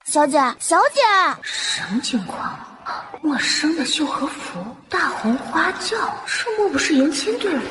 小姐，小姐，什么情况？陌生的绣和服，大红花轿，这莫不是迎亲队伍？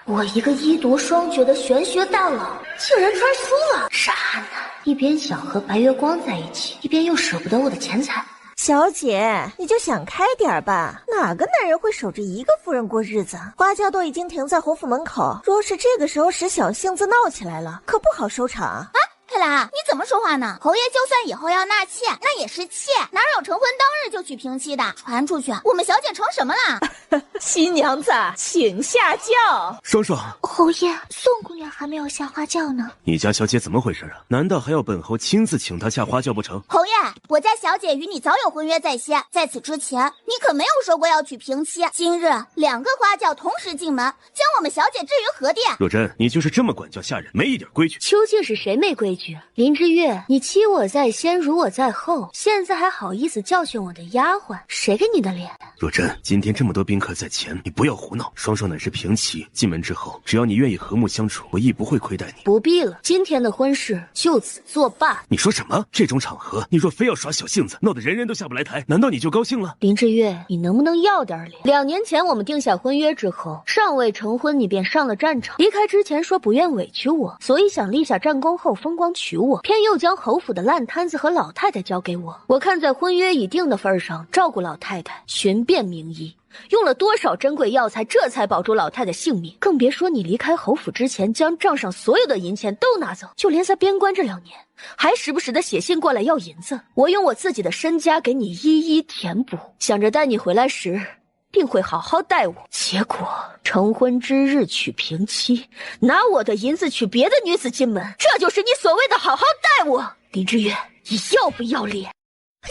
我一个医读双绝的玄学大佬，竟然摔输了！傻呢，一边想和白月光在一起，一边又舍不得我的钱财。小姐，你就想开点吧，哪个男人会守着一个夫人过日子？花轿都已经停在侯府门口，若是这个时候使小性子闹起来了，可不好收场啊！佩兰，你怎么说话呢？侯爷就算以后要纳妾，那也是妾，哪有成婚当日就娶平妻的？传出去，我们小姐成什么了？新娘子，请下轿。双双，侯爷，宋姑娘还没有下花轿呢。你家小姐怎么回事啊？难道还要本侯亲自请她下花轿不成？侯爷，我家小姐与你早有婚约在先，在此之前，你可没有说过要娶平妻。今日2个花轿同时进门，将我们小姐置于何地？若真，你就是这么管教下人，没一点规矩。究竟是谁没规矩？林之月，你欺我在先，辱我在后，现在还好意思教训我的丫鬟？谁给你的脸？若真，今天这么多宾客在前，你不要胡闹。双双乃是平妻，进门之后，只要你愿意和睦相处，我亦不会亏待你。不必了，今天的婚事就此作罢。你说什么？这种场合，你若非要耍小性子，闹得人人都下不来台，难道你就高兴了？林之月，你能不能要点脸？2年前我们定下婚约之后，尚未成婚，你便上了战场。离开之前说不愿委屈我，所以想立下战功后风光娶我，偏又将侯府的烂摊子和老太太交给我。我看在婚约已定的份上，照顾老太太，寻遍名医，用了多少珍贵药材，这才保住老太太性命。更别说你离开侯府之前，将账上所有的银钱都拿走，就连在边关这2年，还时不时的写信过来要银子。我用我自己的身家给你一一填补，想着待你回来时定会好好待我。结果成婚之日娶平妻，拿我的银子娶别的女子进门，这就是你所谓的好好待我。林之月，你要不要脸？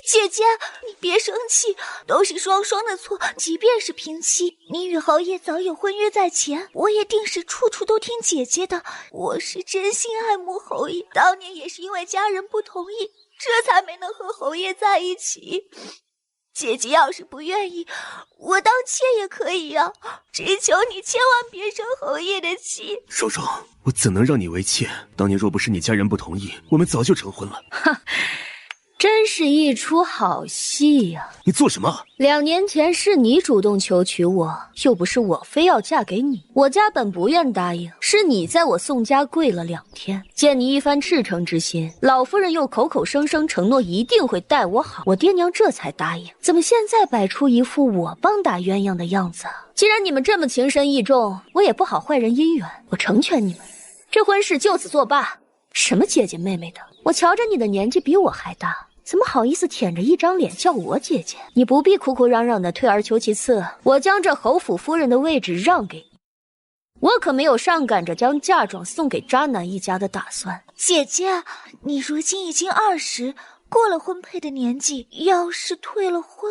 姐姐，你别生气，都是双双的错。即便是平妻，你与侯爷早有婚约在前，我也定是处处都听姐姐的。我是真心爱慕侯爷，当年也是因为家人不同意，这才没能和侯爷在一起。姐姐要是不愿意，我当妾也可以呀。只求你千万别生侯爷的气。双双，我怎能让你为妾？当年若不是你家人不同意，我们早就成婚了。哈，真是一出好戏呀！你做什么？2年前是你主动求娶我，又不是我非要嫁给你。我家本不愿答应，是你在我宋家跪了2天，见你一番赤诚之心，老夫人又口口声声承诺一定会待我好，我爹娘这才答应。怎么现在摆出一副我帮打鸳鸯的样子？既然你们这么情深意重，我也不好坏人姻缘，我成全你们，这婚事就此作罢。什么姐姐妹妹的，我瞧着你的年纪比我还大，怎么好意思舔着一张脸叫我姐姐？你不必苦苦嚷嚷的退而求其次，我将这侯府夫人的位置让给你，我可没有上赶着将嫁妆送给渣男一家的打算。姐姐，你如今已经20，过了婚配的年纪，要是退了婚，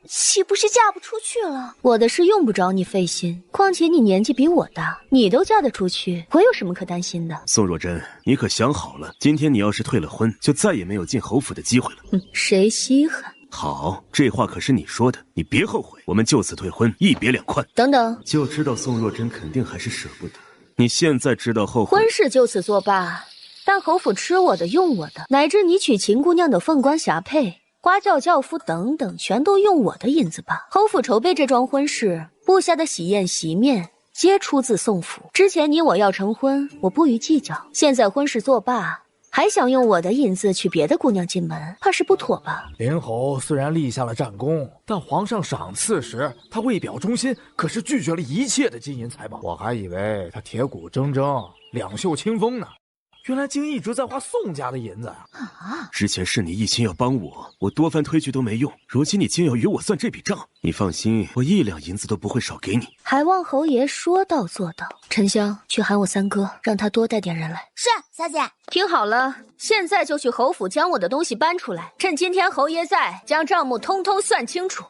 岂不是嫁不出去了？我的事用不着你费心，况且你年纪比我大，你都嫁得出去，我有什么可担心的？宋若真，你可想好了，今天你要是退了婚，就再也没有进侯府的机会了。谁稀罕？好，这话可是你说的，你别后悔，我们就此退婚，一别两宽。等等，就知道宋若真肯定还是舍不得。你现在知道后悔，婚事就此作罢，但侯府吃我的用我的，乃至你娶秦姑娘的凤冠霞帔、花轿轿夫等等，全都用我的银子吧。侯府筹备这桩婚事，布下的喜宴席面皆出自宋府。之前你我要成婚，我不予计较，现在婚事作罢，还想用我的银子娶别的姑娘进门，怕是不妥吧？林侯虽然立下了战功，但皇上赏赐时，他为表忠心，可是拒绝了一切的金银财宝。我还以为他铁骨铮铮，两袖清风呢。原来竟一直在花宋家的银子啊！之前是你一心要帮我，我多番推拒都没用，如今你竟要与我算这笔账。你放心，我1两银子都不会少给你。还望侯爷说到做到。沉香，去喊我三哥，让他多带点人来。是，小姐。听好了，现在就去侯府将我的东西搬出来，趁今天侯爷在，将账目通通算清楚。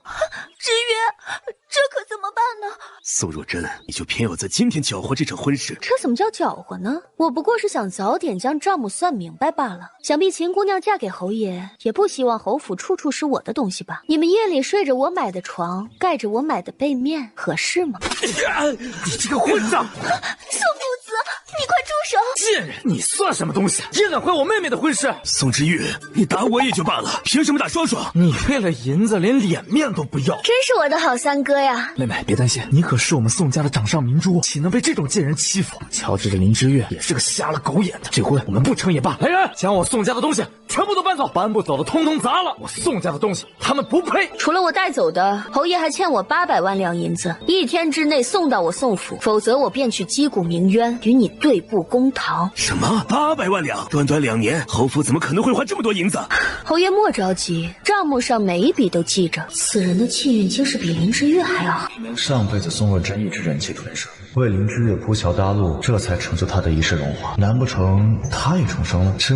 知月，这可怎么办呢？宋若真，你就偏要在今天搅和这场婚事。这怎么叫搅和呢？我不过是想早点将账目算明白罢了。想必秦姑娘嫁给侯爷，也不希望侯府处处是我的东西吧？你们夜里睡着我买的床，盖着我买的被面，合适吗？你这个混账！宋公子，你快住手！贱人，你算什么东西？也敢坏我妹妹的婚事？宋之玉，你打我也就罢了，凭什么打双双？你为了银子连脸面都不要，真是我的好三哥呀！妹妹别担心，你可是我们宋家的掌上明珠，岂能被这种贱人欺负？乔治这林之月也是个瞎了狗眼的，这婚我们不成也罢。来人，将我宋家的东西全部都搬走，搬不走的通通砸了。我宋家的东西他们不配。除了我带走的，侯爷还欠我800万两银子，1天之内送到我宋府，否则我便去击鼓鸣冤，与你对簿公堂。什么800万两？短短2年，侯府怎么可能会还这么多银子？侯爷莫着急，账目上每一笔都记着。此人的气运竟是比林之月还要好。上辈子宋若真一直忍气吞声，为林之月铺桥搭路，这才成就他的一世荣华。难不成他也重生了？这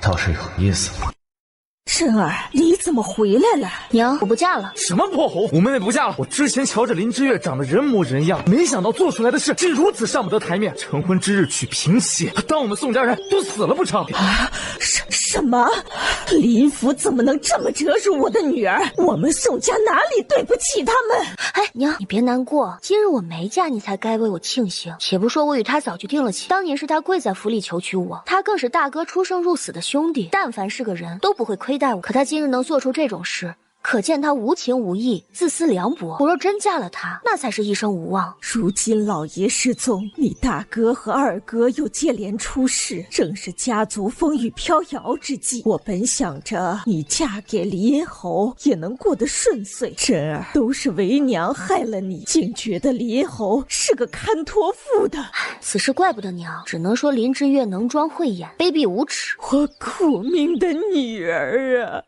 倒是有意思。真儿，你怎么回来了？娘，我不嫁了。什么破侯？我妹妹不嫁了。我之前瞧着林之月长得人模人样，没想到做出来的事竟如此上不得台面。成婚之日娶平妻，当我们宋家人都死了不成？啊，什么？林府怎么能这么折辱我的女儿？我们宋家哪里对不起他们？哎，娘，你别难过，今日我没嫁，你才该为我庆幸。且不说我与他早就定了亲，当年是他跪在府里求娶我，他更是大哥出生入死的兄弟，但凡是个人都不会亏待我。可他今日能做出这种事，可见他无情无义，自私凉薄。我若真嫁了他，那才是一生无望。如今老爷失踪，你大哥和二哥又接连出事，正是家族风雨飘摇之际。我本想着你嫁给林侯也能过得顺遂，真儿都是为娘害了你，竟觉得林侯是个堪托付的。此事怪不得娘，只能说林之月能装慧眼，卑鄙无耻。我苦命的女儿啊！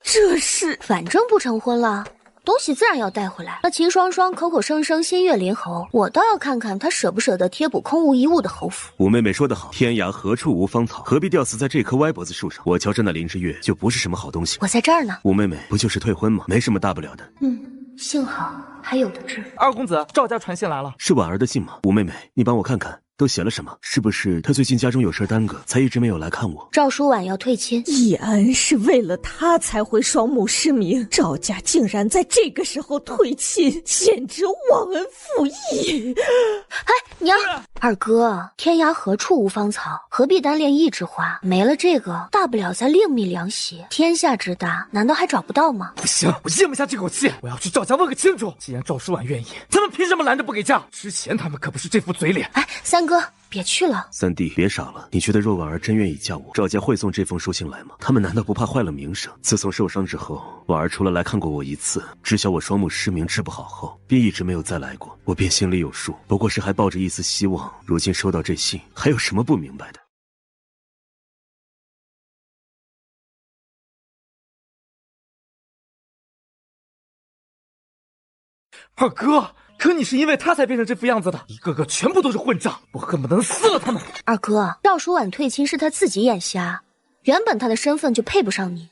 这是反正不成婚了，东西自然要带回来。那秦双双口口声声心悦林侯，我倒要看看他舍不舍得贴补空无一物的侯府。五妹妹说得好，天涯何处无芳草，何必吊死在这棵歪脖子树上？我瞧着那林之月就不是什么好东西。我在这儿呢。五妹妹不就是退婚吗？没什么大不了的。幸好还有的治。二公子，赵家传信来了，是婉儿的信吗？五妹妹，你帮我看看。都写了什么？是不是他最近家中有事耽搁，才一直没有来看我？赵舒婉要退亲，易安是为了他才会双目失明，赵家竟然在这个时候退亲，简直忘恩负义！哎，娘，二哥，天涯何处无芳草，何必单恋一枝花？没了这个，大不了再另觅良媳。天下之大，难道还找不到吗？不行，我咽不下这口气，我要去赵家问个清楚。既然赵舒婉愿意，他们凭什么拦着不给嫁？之前他们可不是这副嘴脸。哎，三哥，别去了。三弟，别傻了。你觉得若婉儿真愿意嫁我，赵家会送这封书信来吗？他们难道不怕坏了名声？自从受伤之后，婉儿除了来看过我一次，知晓我双目失明治不好后，便一直没有再来过。我便心里有数，不过是还抱着一丝希望。如今收到这信，还有什么不明白的？二哥，可你是因为他才变成这副样子的，一个个全部都是混账，我恨不得撕了他们。二哥，赵舒婉退亲是他自己眼瞎，原本他的身份就配不上你，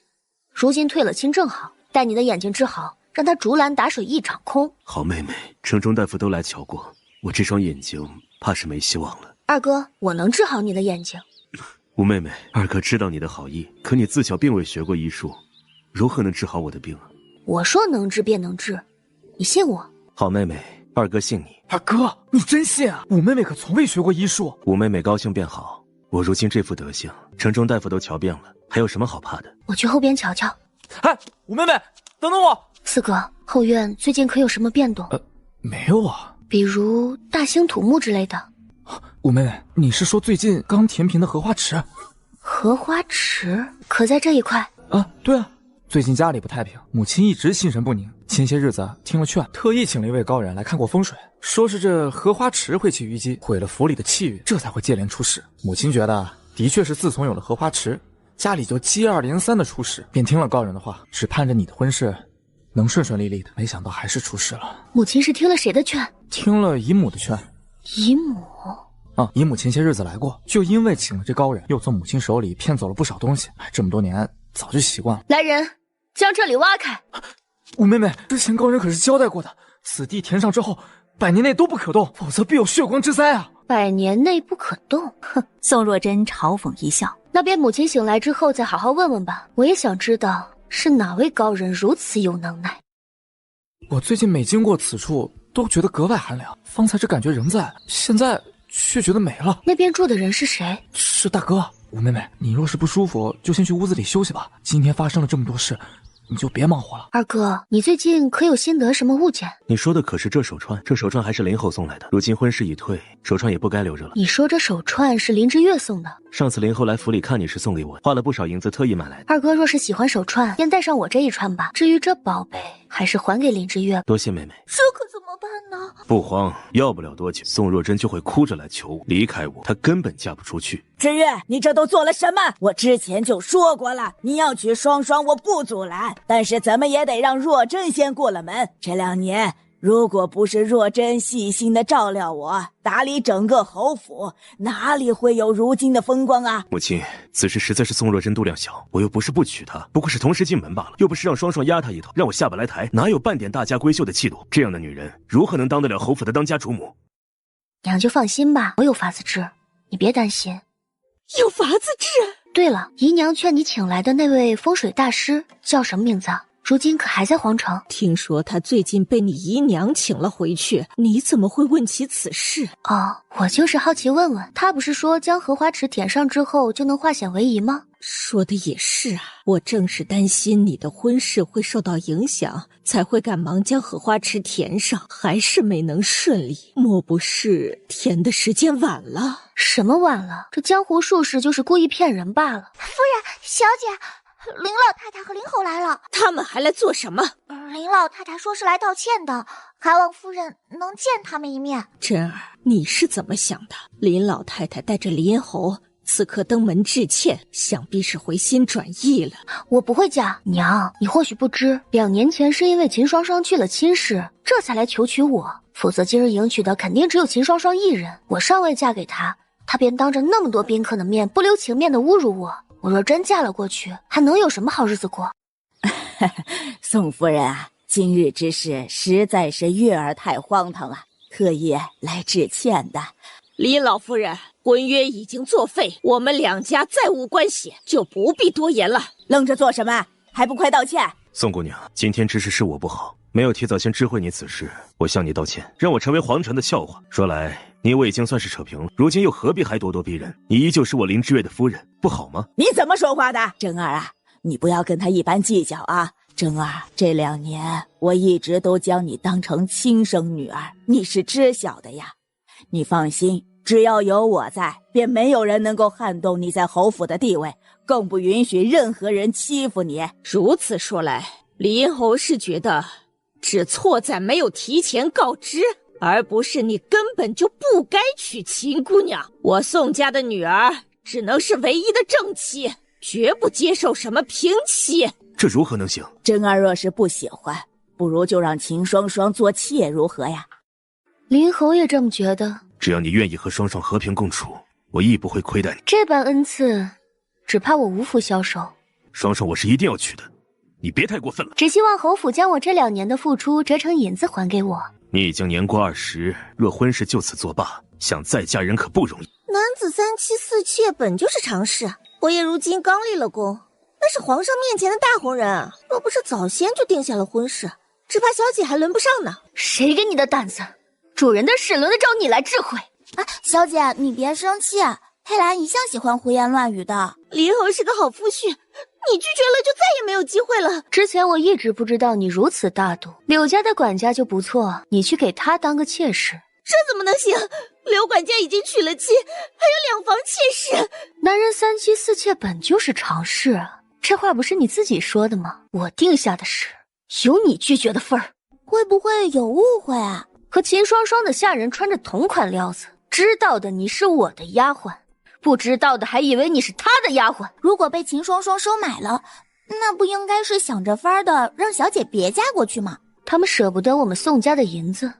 如今退了亲正好，待你的眼睛治好，让他竹篮打水一场空。好妹妹，城中大夫都来瞧过，我这双眼睛怕是没希望了。二哥，我能治好你的眼睛。吴妹妹，二哥知道你的好意，可你自小并未学过医术，如何能治好我的病啊？我说能治便能治，你信我？好妹妹，二哥信你。二哥，你真信啊？五妹妹可从未学过医术。五妹妹高兴便好，我如今这副德行，城中大夫都瞧遍了，还有什么好怕的？我去后边瞧瞧。哎，五妹妹，等等我。四哥，后院最近可有什么变动？没有啊。比如大兴土木之类的。五妹妹，你是说最近刚填平的荷花池？荷花池可在这一块？啊，对啊。最近家里不太平，母亲一直心神不宁。前些日子听了劝，特意请了一位高人来看过风水，说是这荷花池会起淤积，毁了府里的气运，这才会接连出事。母亲觉得的确是自从有了荷花池，家里就接二连三的出事，便听了高人的话，只盼着你的婚事能顺顺利利的。没想到还是出事了。母亲是听了谁的劝？听了姨母的劝。姨母？啊，姨母前些日子来过，就因为请了这高人，又从母亲手里骗走了不少东西。这么多年早就习惯了。来人，将这里挖开！五妹妹，之前高人可是交代过的，此地填上之后，100年内都不可动，否则必有血光之灾啊！100年内不可动？哼！宋若真嘲讽一笑。那边母亲醒来之后再好好问问吧，我也想知道是哪位高人如此有能耐。我最近每经过此处，都觉得格外寒凉，方才只感觉仍在，现在却觉得美了。那边住的人是谁？是大哥。吴妹妹，你若是不舒服，就先去屋子里休息吧。今天发生了这么多事，你就别忙活了。二哥，你最近可有新得什么物件？你说的可是这手串？这手串还是林后送来的，如今婚事已退，手串也不该留着了。你说这手串是林之月送的？上次林后来府里看你时送给我，花了不少银子特意买来的。二哥若是喜欢手串，先带上我这一串吧。至于这宝贝，还是还给林之月。多谢妹妹。这可怎么办呢？不慌，要不了多久，宋若真就会哭着来求我离开我，她根本嫁不出去。之月，你这都做了什么？我之前就说过了，你要娶双双，我不阻拦，但是怎么也得让若真先过了门。这2年，如果不是若真细心的照料我，打理整个侯府，哪里会有如今的风光啊？母亲，此事实在是宋若真度量小，我又不是不娶她，不过是同时进门罢了，又不是让双双压她一头，让我下不来台，哪有半点大家闺秀的气度？这样的女人如何能当得了侯府的当家主母？娘就放心吧，我有法子治，你别担心。有法子治？对了，姨娘劝你请来的那位风水大师叫什么名字啊？如今可还在皇城？听说他最近被你姨娘请了回去，你怎么会问起此事？哦，我就是好奇问问，他不是说将荷花池填上之后就能化险为夷吗？说的也是啊，我正是担心你的婚事会受到影响，才会赶忙将荷花池填上，还是没能顺利。莫不是填的时间晚了？什么晚了？这江湖术士就是故意骗人罢了。夫人，小姐，林老太太和林后来了。他们还来做什么？林老太太说是来道歉的，还望夫人能见他们一面。真儿，你是怎么想的？林老太太带着林侯此刻登门致歉，想必是回心转意了。我不会嫁。娘，你或许不知，2年前是因为秦双双去了亲事，这才来求娶我，否则今日迎娶的肯定只有秦双双一人。我尚未嫁给他，他便当着那么多宾客的面不留情面的侮辱我，我若真嫁了过去，还能有什么好日子过？宋夫人啊，今日之事实在是月儿太荒唐了，特意来致歉的。李老夫人，婚约已经作废，我们2家再无关系，就不必多言了。愣着做什么？还不快道歉！宋姑娘，今天之事是我不好，没有提早先知会你此事，我向你道歉，让我成为皇城的笑话。说来，你我已经算是扯平了，如今又何必还咄咄逼人？你依旧是我林之月的夫人，不好吗？你怎么说话的？真儿啊，你不要跟他一般计较啊！真儿，这2年我一直都将你当成亲生女儿，你是知晓的呀。你放心，只要有我在，便没有人能够撼动你在侯府的地位，更不允许任何人欺负你。如此说来，林侯是觉得只错在没有提前告知，而不是你根本就不该娶秦姑娘。我宋家的女儿只能是唯一的正妻，绝不接受什么平妻。这如何能行？真儿若是不喜欢，不如就让秦双双做妾如何呀？林侯也这么觉得。只要你愿意和双双和平共处，我亦不会亏待你。这般恩赐，只怕我无福消受。双双我是一定要娶的，你别太过分了。只希望侯府将我这2年的付出折成银子还给我。你已经年过20，若婚事就此作罢，想再嫁人可不容易。男子3妻4妾本就是常事，侯爷如今刚立了功，那是皇上面前的大红人，若不是早先就定下了婚事，只怕小姐还轮不上呢。谁给你的胆子？主人的事轮得着你来智慧？啊，小姐，你别生气，佩兰一向喜欢胡言乱语的。林侯是个好夫婿，你拒绝了就再也没有机会了。之前我一直不知道你如此大度，柳家的管家就不错，你去给他当个妾室。这怎么能行？柳管家已经娶了妻，还有2房妾室。男人3妻4妾本就是常事啊，这话不是你自己说的吗？我定下的事，有你拒绝的份儿。会不会有误会啊？和秦双双的下人穿着同款料子，知道的你是我的丫鬟，不知道的还以为你是他的丫鬟。如果被秦双双收买了，那不应该是想着法的让小姐别嫁过去吗？他们舍不得我们宋家的银子。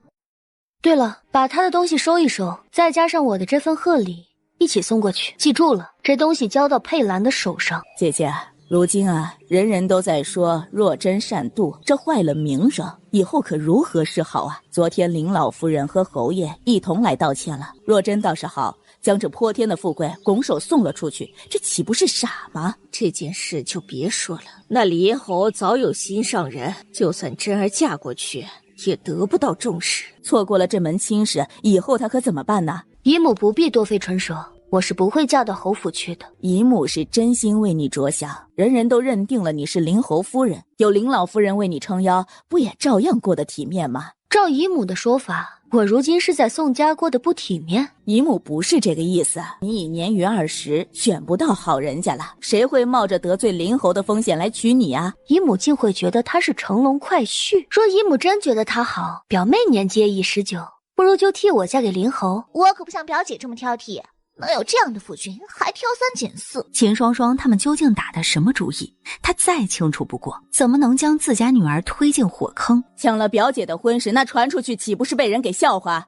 对了，把他的东西收一收，再加上我的这份贺礼一起送过去。记住了，这东西交到佩兰的手上。姐姐，如今啊，人人都在说若真善妒，这坏了名声，以后可如何是好啊？昨天林老夫人和侯爷一同来道歉了，若真倒是好，将这泼天的富贵拱手送了出去，这岂不是傻吗？这件事就别说了，那林侯早有心上人，就算真儿嫁过去也得不到重视。错过了这门亲事，以后他可怎么办呢？姨母不必多费唇舌，我是不会嫁到侯府去的。姨母是真心为你着想，人人都认定了你是林侯夫人，有林老夫人为你撑腰，不也照样过得体面吗？照姨母的说法，我如今是在宋家过得不体面。姨母不是这个意思，你已年逾20，选不到好人家了，谁会冒着得罪林侯的风险来娶你啊？姨母竟会觉得他是乘龙快婿。若姨母真觉得他好，表妹年纪也已19，不如就替我嫁给林侯。我可不像表姐这么挑剔，能有这样的夫君，还挑3拣4。秦双双他们究竟打的什么主意？他再清楚不过，怎么能将自家女儿推进火坑？抢了表姐的婚事，那传出去岂不是被人给笑话？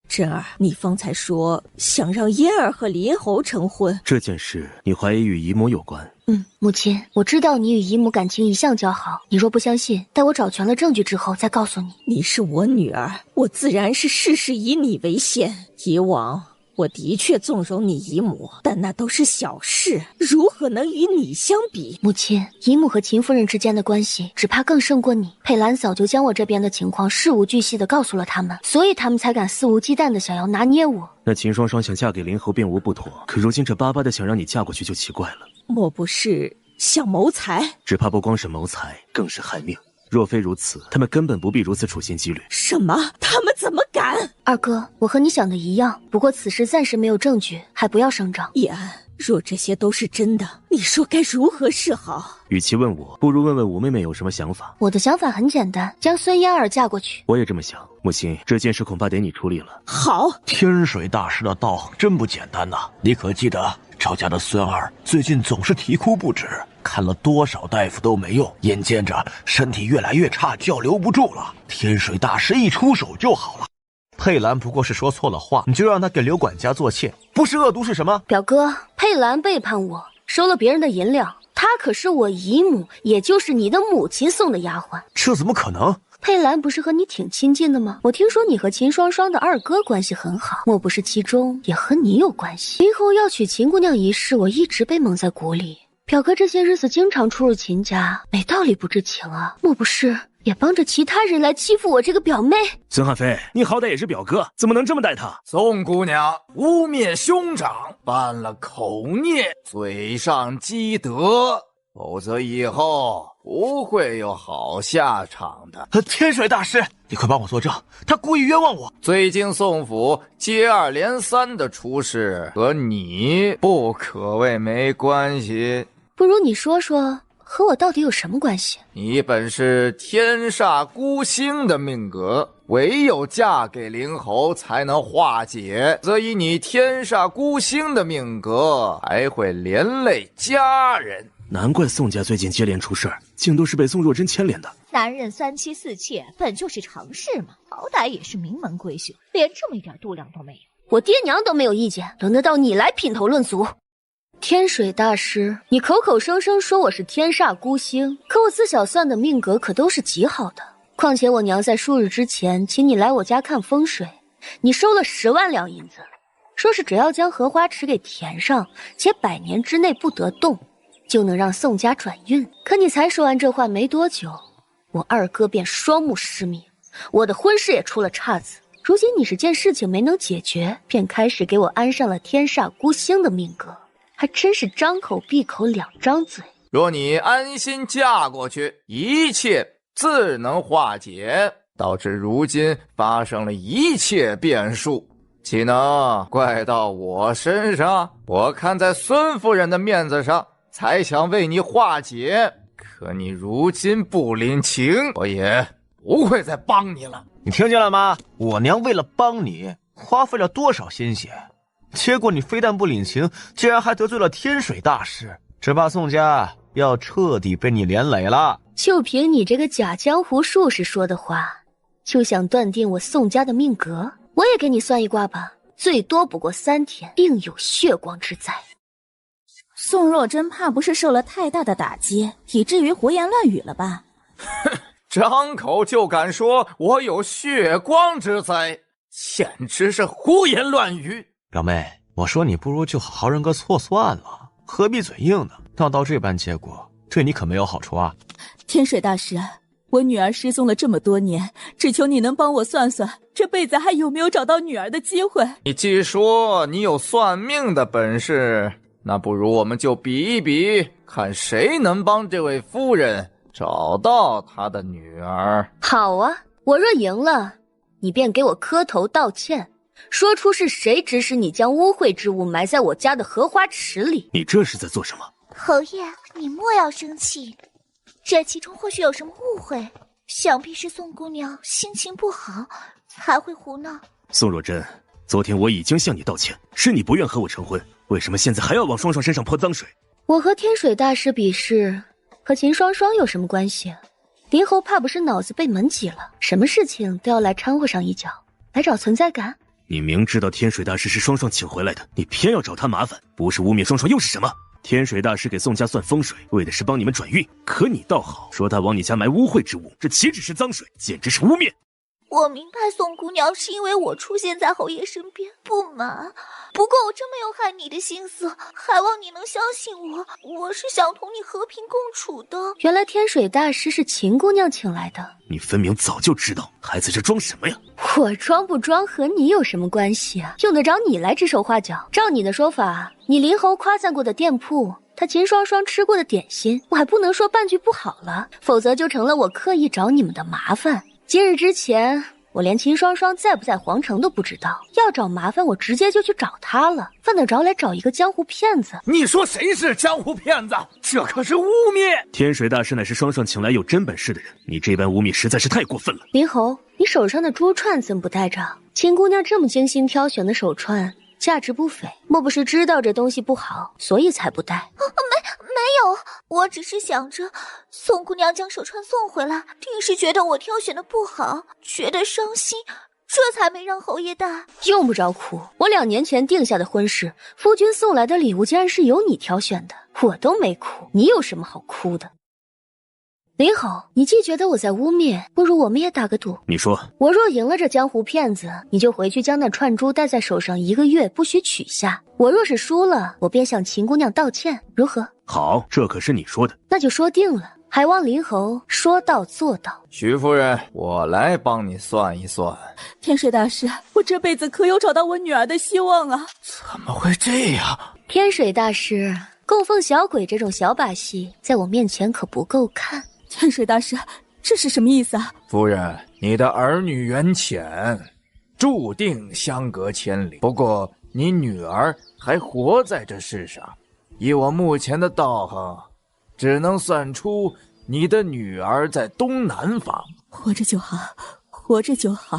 真儿，你方才说想让嫣儿和林侯成婚，这件事你怀疑与姨母有关？母亲，我知道你与姨母感情一向较好，你若不相信，待我找全了证据之后再告诉你。你是我女儿，我自然是事事以你为先。以往我的确纵容你姨母，但那都是小事，如何能与你相比？母亲，姨母和秦夫人之间的关系，只怕更胜过你。佩兰早就将我这边的情况事无巨细地告诉了他们，所以他们才敢肆无忌惮地想要拿捏我。那秦双双想嫁给林侯便无不妥，可如今这巴巴的想让你嫁过去就奇怪了。莫不是想谋财？只怕不光是谋财，更是害命。若非如此，他们根本不必如此处心积虑。什么？他们怎么敢？二哥，我和你想的一样，不过此时暂时没有证据，还不要声张。叶安，若这些都是真的，你说该如何是好？与其问我，不如问问五妹妹有什么想法。我的想法很简单，将孙嫣儿嫁过去。我也这么想。母亲，这件事恐怕得你处理了。好。天水大师的道真不简单呐！你可记得赵家的孙儿最近总是啼哭不止，看了多少大夫都没用，眼见着身体越来越差，叫留不住了。天水大师一出手就好了。佩兰不过是说错了话，你就让她给刘管家做妾，不是恶毒是什么？表哥，佩兰背叛我，收了别人的银两，她可是我姨母，也就是你的母亲送的丫鬟。这怎么可能？佩兰不是和你挺亲近的吗？我听说你和秦双双的二哥关系很好，莫不是其中也和你有关系？林侯要娶秦姑娘一事，我一直被蒙在鼓里。表哥这些日子经常出入秦家，没道理不知情啊？莫不是也帮着其他人来欺负我这个表妹？孙汉飞，你好歹也是表哥，怎么能这么待她？宋姑娘污蔑兄长，犯了口孽，罪上积德，否则以后不会有好下场的。天水大师，你快帮我作证，他故意冤枉我。最近宋府接二连三的出事，和你不可谓没关系。不如你说说，和我到底有什么关系？你本是天煞孤星的命格，唯有嫁给林侯才能化解，则以你天煞孤星的命格，还会连累家人。难怪宋家最近接连出事儿，竟都是被宋若真牵连的。男人3妻4妾本就是常事嘛，好歹也是名门闺秀，连这么一点度量都没有。我爹娘都没有意见，轮得到你来品头论足？天水大师，你口口声声说我是天煞孤星，可我自小算的命格可都是极好的。况且我娘在数日之前请你来我家看风水，你收了10万两银子，说是只要将荷花池给填上，且100年之内不得动，就能让宋家转运。可你才说完这话没多久，我二哥便双目失明，我的婚事也出了岔子。如今你是见事情没能解决，便开始给我安上了天煞孤星的命格，还真是张口闭口2张嘴。若你安心嫁过去，一切自能化解，导致如今发生了一切变数，岂能怪到我身上？我看在孙夫人的面子上，才想为你化解，可你如今不领情，我也不会再帮你了。你听见了吗？我娘为了帮你，花费了多少心血，结果你非但不领情，竟然还得罪了天水大师，只怕宋家要彻底被你连累了。就凭你这个假江湖术士说的话，就想断定我宋家的命格？我也给你算一卦吧，最多不过3天，定有血光之灾。宋若真怕不是受了太大的打击，以至于胡言乱语了吧？张口就敢说我有血光之灾，简直是胡言乱语。表妹，我说你不如就好好认个错算了，何必嘴硬呢？闹到这般结果，对你可没有好处啊。天水大师，我女儿失踪了这么多年，只求你能帮我算算，这辈子还有没有找到女儿的机会。你既说你有算命的本事，那不如我们就比一比，看谁能帮这位夫人找到她的女儿。好啊，我若赢了，你便给我磕头道歉，说出是谁指使你将污秽之物埋在我家的荷花池里。你这是在做什么？侯爷，你莫要生气，这其中或许有什么误会，想必是宋姑娘心情不好才会胡闹。宋若真，昨天我已经向你道歉，是你不愿和我成婚，为什么现在还要往双双身上泼脏水？我和天水大师比试，和秦双双有什么关系？林侯怕不是脑子被门挤了，什么事情都要来掺和上一脚，来找存在感？你明知道天水大师是双双请回来的，你偏要找他麻烦，不是污蔑双双又是什么？天水大师给宋家算风水，为的是帮你们转运，可你倒好，说他往你家埋污秽之物，这岂止是脏水，简直是污蔑。我明白宋姑娘是因为我出现在侯爷身边不满，不过我真没有害你的心思，还望你能相信我，我是想同你和平共处的。原来天水大师是秦姑娘请来的，你分明早就知道，还在这装什么呀？我装不装和你有什么关系啊？用得着你来指手画脚？照你的说法，你林侯夸赞过的店铺，他秦双双吃过的点心，我还不能说半句不好了，否则就成了我刻意找你们的麻烦。今日之前，我连秦双双在不在皇城都不知道，要找麻烦我直接就去找他了，犯得着来找一个江湖骗子？你说谁是江湖骗子？这可是污蔑！天水大师乃是双双请来有真本事的人，你这般污蔑实在是太过分了。林侯，你手上的珠串怎么不带着？秦姑娘这么精心挑选的手串，价值不菲，莫不是知道这东西不好，所以才不带？没有，我只是想着宋姑娘将手串送回来，定是觉得我挑选的不好，觉得伤心，这才没让侯爷带。用不着哭，我2年前定下的婚事，夫君送来的礼物竟然是由你挑选的，我都没哭，你有什么好哭的？林侯，你既觉得我在污蔑，不如我们也打个赌。你说，我若赢了这江湖骗子，你就回去将那串珠戴在手上1个月，不许取下。我若是输了，我便向秦姑娘道歉，如何？好，这可是你说的。那就说定了，还望林侯说到做到。徐夫人，我来帮你算一算。天水大师，我这辈子可有找到我女儿的希望啊？怎么会这样？天水大师，供奉小鬼这种小把戏，在我面前可不够看。天水大师，这是什么意思啊？夫人，你的儿女缘浅，注定相隔千里。不过你女儿还活在这世上，以我目前的道行，只能算出你的女儿在东南方。活着就好，活着就好。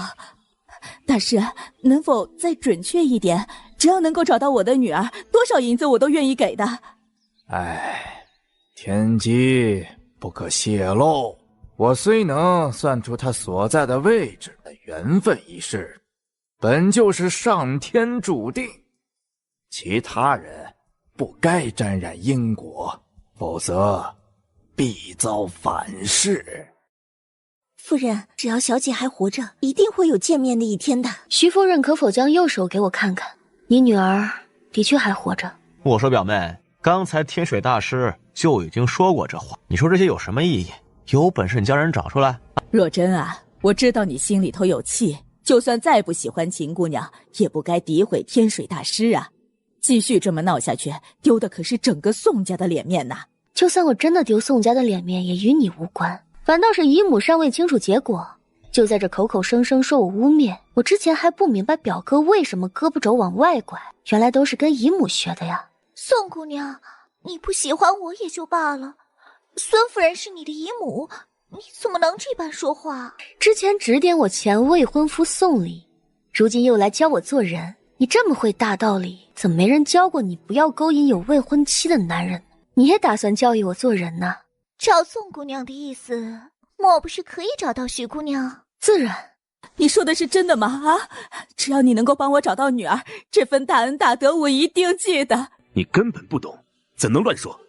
大师，能否再准确一点？只要能够找到我的女儿，多少银子我都愿意给的。唉，天机不可泄露。我虽能算出她所在的位置，但缘分一事本就是上天注定，其他人不该沾染因果，否则必遭反噬。夫人，只要小姐还活着，一定会有见面的一天的。徐夫人可否将右手给我看看？你女儿的确还活着。我说表妹，刚才天水大师就已经说过这话，你说这些有什么意义？有本事你将人找出来。若真啊，我知道你心里头有气，就算再不喜欢秦姑娘，也不该诋毁天水大师啊。继续这么闹下去，丢的可是整个宋家的脸面呐。就算我真的丢宋家的脸面，也与你无关。反倒是姨母尚未清楚结果，就在这口口声声说我污蔑。我之前还不明白表哥为什么胳膊肘往外拐，原来都是跟姨母学的呀。宋姑娘，你不喜欢我也就罢了，孙夫人是你的姨母，你怎么能这般说话？之前指点我前未婚夫送礼，如今又来教我做人。你这么会大道理，怎么没人教过你不要勾引有未婚妻的男人？你也打算教育我做人呢？照宋姑娘的意思，莫不是可以找到徐姑娘？自然。你说的是真的吗？啊，只要你能够帮我找到女儿，这份大恩大德我一定记得。你根本不懂，怎能乱说？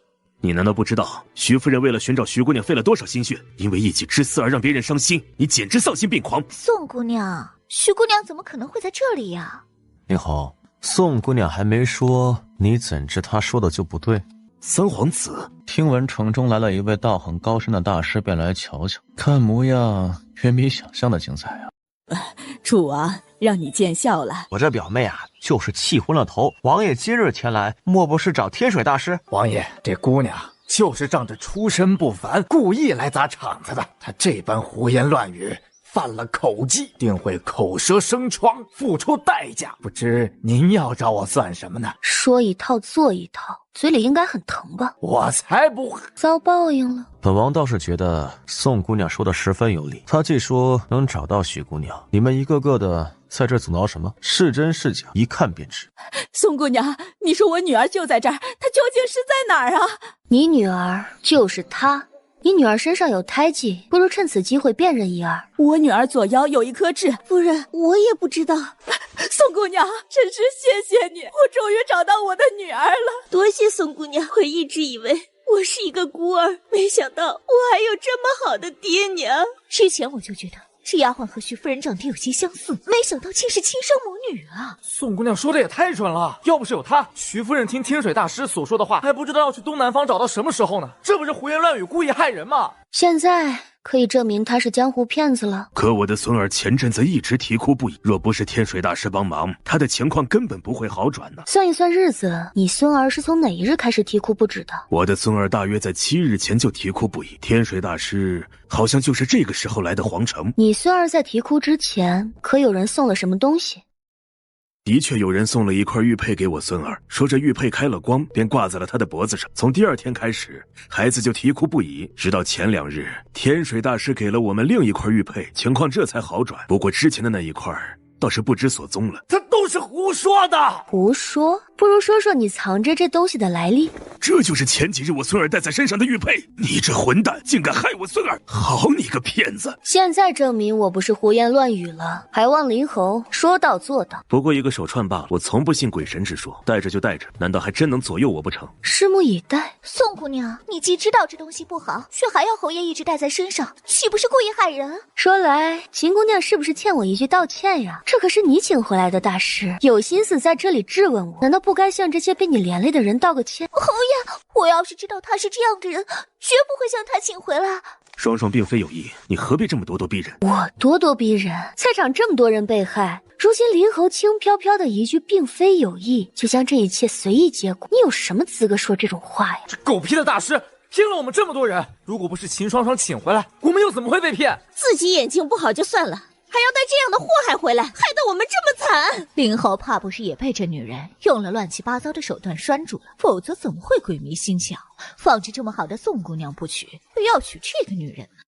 你难道不知道徐夫人为了寻找徐姑娘费了多少心血？因为一己之私而让别人伤心，你简直丧心病狂。宋姑娘，徐姑娘怎么可能会在这里呀？林侯，宋姑娘还没说，你怎知她说的就不对？三皇子。听闻城中来了一位道行高深的大师，便来瞧瞧，看模样远比想象的精彩啊！楚王，让你见笑了。我这表妹啊，就是气昏了头。王爷今日前来，莫不是找天水大师？王爷，这姑娘就是仗着出身不凡，故意来砸场子的。她这般胡言乱语，犯了口忌，定会口舌生疮，付出代价。不知您要找我算什么呢？说一套做一套，嘴里应该很疼吧？我才不会！遭报应了。本王倒是觉得宋姑娘说的十分有理。她既说能找到许姑娘，你们一个个的在这阻挠什么？是真是假，一看便知。宋姑娘，你说我女儿就在这儿，她究竟是在哪儿啊？你女儿就是她。你女儿身上有胎记，不如趁此机会辨认一二。我女儿左腰有一颗痣，夫人，我也不知道。宋姑娘，真是谢谢你，我终于找到我的女儿了。多谢宋姑娘，我一直以为我是一个孤儿，没想到我还有这么好的爹娘。之前我就觉得这丫鬟和徐夫人长得有些相似，没想到竟是亲生母女啊！宋姑娘说的也太准了，要不是有她，徐夫人听天水大师所说的话，还不知道要去东南方找到什么时候呢。这不是胡言乱语，故意害人吗？现在可以证明他是江湖骗子了。可我的孙儿前阵子一直啼哭不已，若不是天水大师帮忙，他的情况根本不会好转呢。算一算日子，你孙儿是从哪一日开始啼哭不止的？我的孙儿大约在7日前就啼哭不已，天水大师好像就是这个时候来的皇城。你孙儿在啼哭之前，可有人送了什么东西？的确有人送了一块玉佩给我孙儿，说这玉佩开了光，便挂在了他的脖子上。从第2天开始，孩子就啼哭不已，直到前2日，天水大师给了我们另一块玉佩，情况这才好转。不过之前的那一块倒是不知所踪了。他都是胡说的。胡说？不如说说你藏着这东西的来历。这就是前几日我孙儿带在身上的玉佩。你这混蛋，竟敢害我孙儿！好你个骗子！现在证明我不是胡言乱语了，还望灵侯说到做到。不过一个手串罢了，我从不信鬼神之说，带着就带着，难道还真能左右我不成？拭目以待。宋姑娘，你既知道这东西不好，却还要侯爷一直带在身上，岂不是故意害人？说来，秦姑娘是不是欠我一句道歉呀？这可是你请回来的大师，有心思在这里质问我，难道不该向这些被你连累的人道个歉？侯爷，我要是知道他是这样的人，绝不会将他请回来。双双并非有意，你何必这么咄咄逼人？我咄咄逼人？在场这么多人被害，如今灵侯轻飘飘的一句并非有意，就将这一切随意结果，你有什么资格说这种话呀？这狗屁的大师骗了我们这么多人，如果不是秦双双请回来，我们又怎么会被骗？自己眼睛不好就算了，还要带这样的祸害回来，害得我们这么惨。灵侯怕不是也被这女人用了乱七八糟的手段拴住了，否则怎么会鬼迷心窍，放着这么好的宋姑娘不娶，非要娶这个女人呢？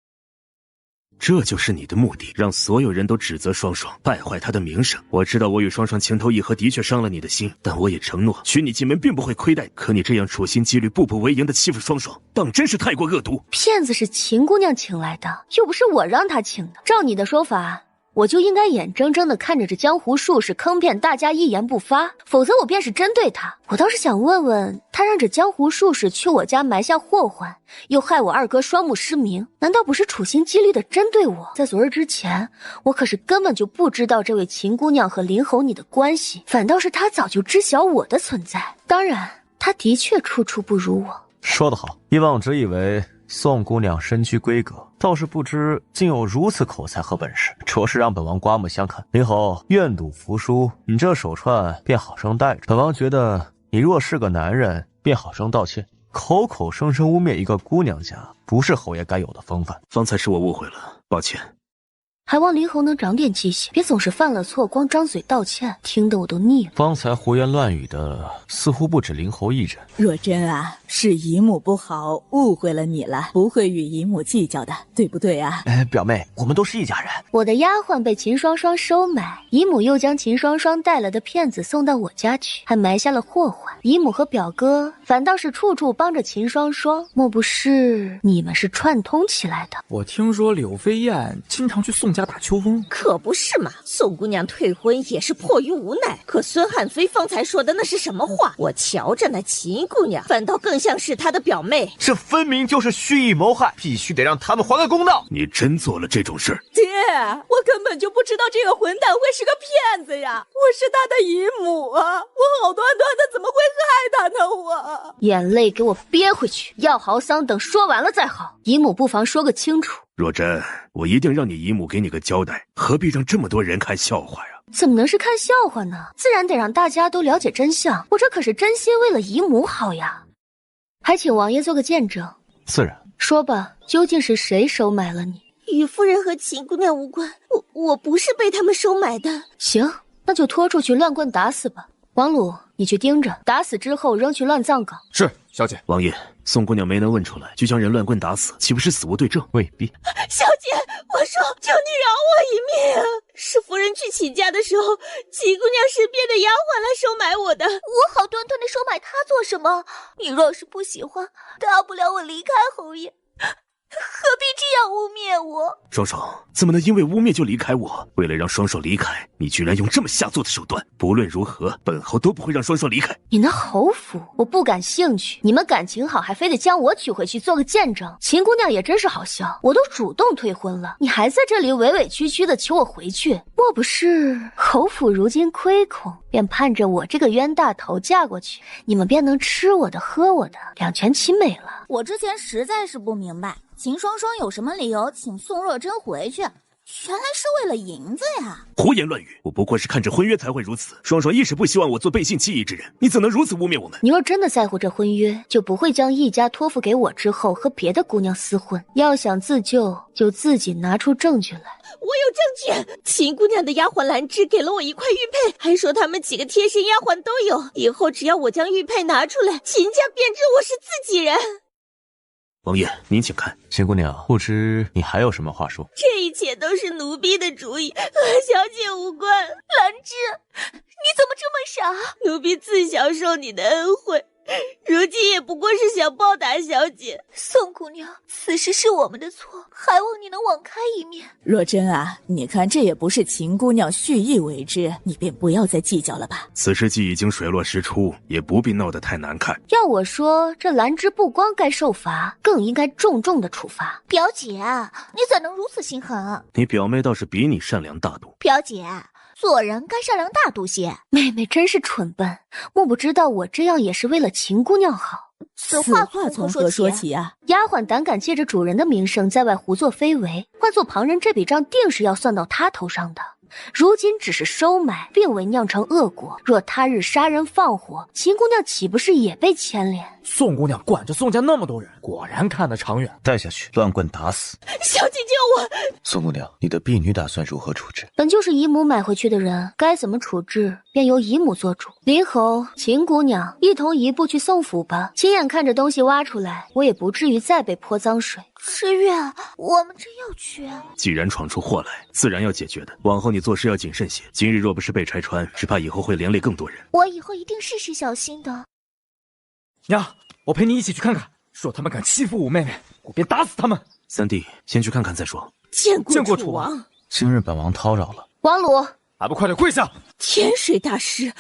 这就是你的目的，让所有人都指责双双，败坏她的名声。我知道我与双双情投意合的确伤了你的心，但我也承诺娶你进门并不会亏待你。可你这样处心积虑、步步为营的欺负双双，当真是太过恶毒。骗子是秦姑娘请来的，又不是我让她请的。照你的说法，我就应该眼睁睁地看着这江湖术士坑骗大家一言不发，否则我便是针对他。我倒是想问问他，让这江湖术士去我家埋下祸患，又害我二哥双目失明，难道不是处心积虑地针对我？在昨日之前，我可是根本就不知道这位秦姑娘和林侯你的关系，反倒是他早就知晓我的存在。当然，他的确处处不如我。说得好，以往只以为宋姑娘身居闺阁，倒是不知竟有如此口才和本事，着实让本王刮目相看。林侯愿赌服输，你这手串便好生带着。本王觉得你若是个男人，便好生道歉。口口声声污蔑一个姑娘家，不是侯爷该有的风范。方才是我误会了，抱歉。还望林侯能长点记性，别总是犯了错光张嘴道歉，听得我都腻了。方才胡言乱语的似乎不止林侯一人。若真啊，是姨母不好，误会了你了，不会与姨母计较的，对不对啊？表妹，我们都是一家人。我的丫鬟被秦双双收买，姨母又将秦双双带了的骗子送到我家去，还埋下了祸患。姨母和表哥反倒是处处帮着秦双双，莫不是你们是串通起来的？我听说柳飞燕经常去送宋家打秋风？可不是嘛，宋姑娘退婚也是迫于无奈。可孙汉飞方才说的那是什么话？我瞧着那秦姑娘，反倒更像是她的表妹。这分明就是蓄意谋害，必须得让他们还个公道。你真做了这种事？爹，我根本就不知道这个混蛋会是个骗子呀！我是他的姨母啊，我好端端的怎么会害他呢？我眼泪给我憋回去，要嚎丧等说完了再好。姨母不妨说个清楚。若真，我一定让你姨母给你个交代，何必让这么多人看笑话呀？怎么能是看笑话呢？自然得让大家都了解真相，我这可是真心为了姨母好呀。还请王爷做个见证。自然。说吧，究竟是谁收买了你？与夫人和秦姑娘无关，我不是被他们收买的。行，那就拖出去乱棍打死吧。王鲁，你去盯着，打死之后扔去乱葬岗。是，小姐。王爷，宋姑娘没能问出来，就将人乱棍打死，岂不是死无对证？未必。小姐，我说，求你饶我一命啊！是夫人去请假的时候，秦姑娘身边的丫鬟来收买我的。我好端端的收买她做什么？你若是不喜欢，大不了我离开侯爷。何必这样污蔑我？双双怎么能因为污蔑就离开我？为了让双双离开，你居然用这么下作的手段！不论如何，本侯都不会让双双离开。你那侯府我不感兴趣，你们感情好还非得将我娶回去做个见证。秦姑娘也真是好笑，我都主动退婚了，你还在这里委委屈屈的求我回去，莫不是侯府如今亏空，便盼着我这个冤大头嫁过去，你们便能吃我的喝我的，两全其美了。我之前实在是不明白秦双双有什么理由请宋若真回去，原来是为了银子呀！胡言乱语，我不过是看着婚约才会如此。双双一直不希望我做背信弃义之人，你怎能如此污蔑我们？你若真的在乎这婚约，就不会将易家托付给我之后和别的姑娘厮混。要想自救，就自己拿出证据来。我有证据，秦姑娘的丫鬟兰芝给了我一块玉佩，还说他们几个贴身丫鬟都有，以后只要我将玉佩拿出来，秦家便知我是自己人。王爷，您请看。秦姑娘，不知你还有什么话说？这一切都是奴婢的主意，和小姐无关。兰芝，你怎么这么傻？奴婢自小受你的恩惠，如今也不过是想报答小姐。宋姑娘，此事是我们的错，还望你能网开一面。若真啊，你看这也不是秦姑娘蓄意为之，你便不要再计较了吧。此事既已经水落石出，也不必闹得太难看。要我说，这兰芝不光该受罚，更应该重重的处罚。表姐，你怎能如此心狠？你表妹倒是比你善良大度。表姐，做人该善良大度些。妹妹真是蠢笨，莫不知道我这样也是为了秦姑娘好。此话从何说起啊？丫鬟胆敢借着主人的名声在外胡作非为，换做旁人，这笔账定是要算到她头上的。如今只是收买，并未酿成恶果。若他日杀人放火，秦姑娘岂不是也被牵连？宋姑娘管着宋家那么多人，果然看得长远。带下去，乱棍打死。小姐救我！宋姑娘，你的婢女打算如何处置？本就是姨母买回去的人，该怎么处置，便由姨母做主。林侯、秦姑娘一同移步去宋府吧。亲眼看着东西挖出来，我也不至于再被泼脏水。诗月，我们真要去？既然闯出祸来，自然要解决的。往后你做事要谨慎些，今日若不是被拆穿，只怕以后会连累更多人。我以后一定事事小心的。娘，我陪你一起去看看。若他们敢欺负我妹妹，我便打死他们。三弟，先去看看再说。见过楚王。今日本王叨扰了。王鲁，还不快点跪下！天水大师，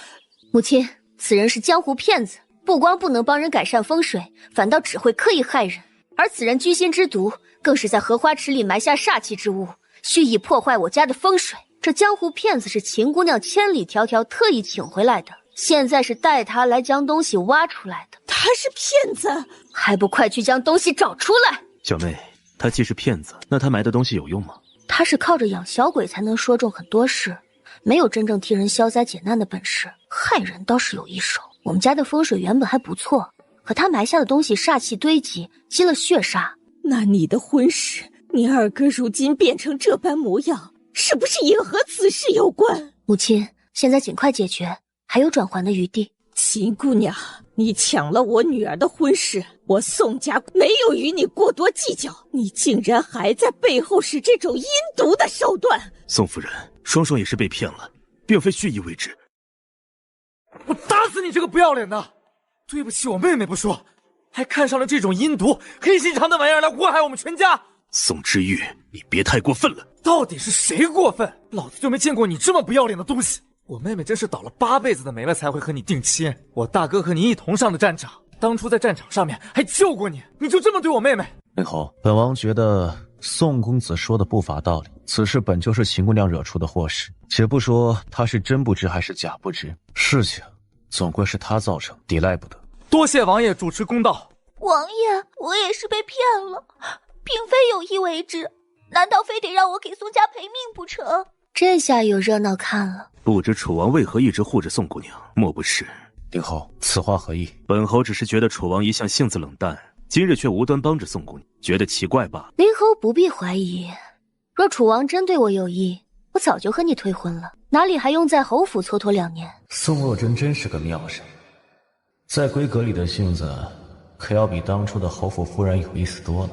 母亲，此人是江湖骗子，不光不能帮人改善风水，反倒只会刻意害人。而此人居心之毒，更是在荷花池里埋下煞气之物，蓄意破坏我家的风水。这江湖骗子是秦姑娘千里迢迢特意请回来的，现在是带他来将东西挖出来的。他是骗子，还不快去将东西找出来！小妹，他既是骗子，那他埋的东西有用吗？他是靠着养小鬼才能说中很多事，没有真正替人消灾解难的本事，害人倒是有一手。我们家的风水原本还不错，可他埋下的东西煞气堆积，积了血煞。那你的婚事，你二哥如今变成这般模样，是不是也和此事有关？母亲，现在尽快解决，还有转圜的余地。秦姑娘，你抢了我女儿的婚事，我宋家没有与你过多计较，你竟然还在背后使这种阴毒的手段。宋夫人，双双也是被骗了，并非蓄意为之。我打死你这个不要脸的！对不起我妹妹不说，还看上了这种阴毒黑心肠的玩意儿来祸害我们全家。宋之玉，你别太过分了！到底是谁过分？老子就没见过你这么不要脸的东西！我妹妹真是倒了8辈子的霉了才会和你定亲。我大哥和你一同上的战场，当初在战场上面还救过你，你就这么对我妹妹？令侯，本王觉得宋公子说的不乏道理，此事本就是秦姑娘惹出的祸事，且不说她是真不知还是假不知，事情总归是她造成，抵赖不得。多谢王爷主持公道。王爷，我也是被骗了，并非有意为之，难道非得让我给宋家赔命不成？这下有热闹看了。不知楚王为何一直护着宋姑娘？莫不是……令侯，此话何意？本侯只是觉得楚王一向性子冷淡，今日却无端帮着宋姑娘，觉得奇怪罢了。林侯不必怀疑，若楚王真对我有意，我早就和你退婚了，哪里还用在侯府蹉跎2年？宋若真真是个妙人，在闺阁里的性子可要比当初的侯府夫人有意思多了。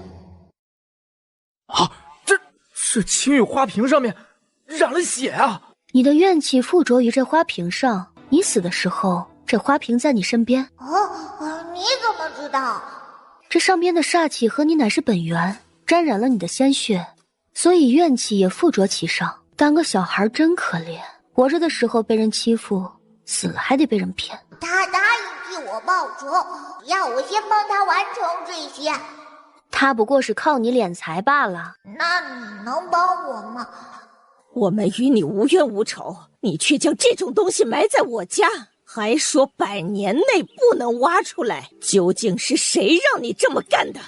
啊，这青玉花瓶上面染了血啊！你的怨气附着于这花瓶上，你死的时候，这花瓶在你身边。你怎么知道？这上边的煞气和你乃是本源，沾染了你的鲜血，所以怨气也附着其上。当个小孩真可怜，活着的时候被人欺负，死了还得被人骗。他答应替我报仇，要我先帮他完成这些。他不过是靠你敛财罢了。那你能帮我吗？我们与你无冤无仇，你却将这种东西埋在我家，还说100年内不能挖出来，究竟是谁让你这么干的？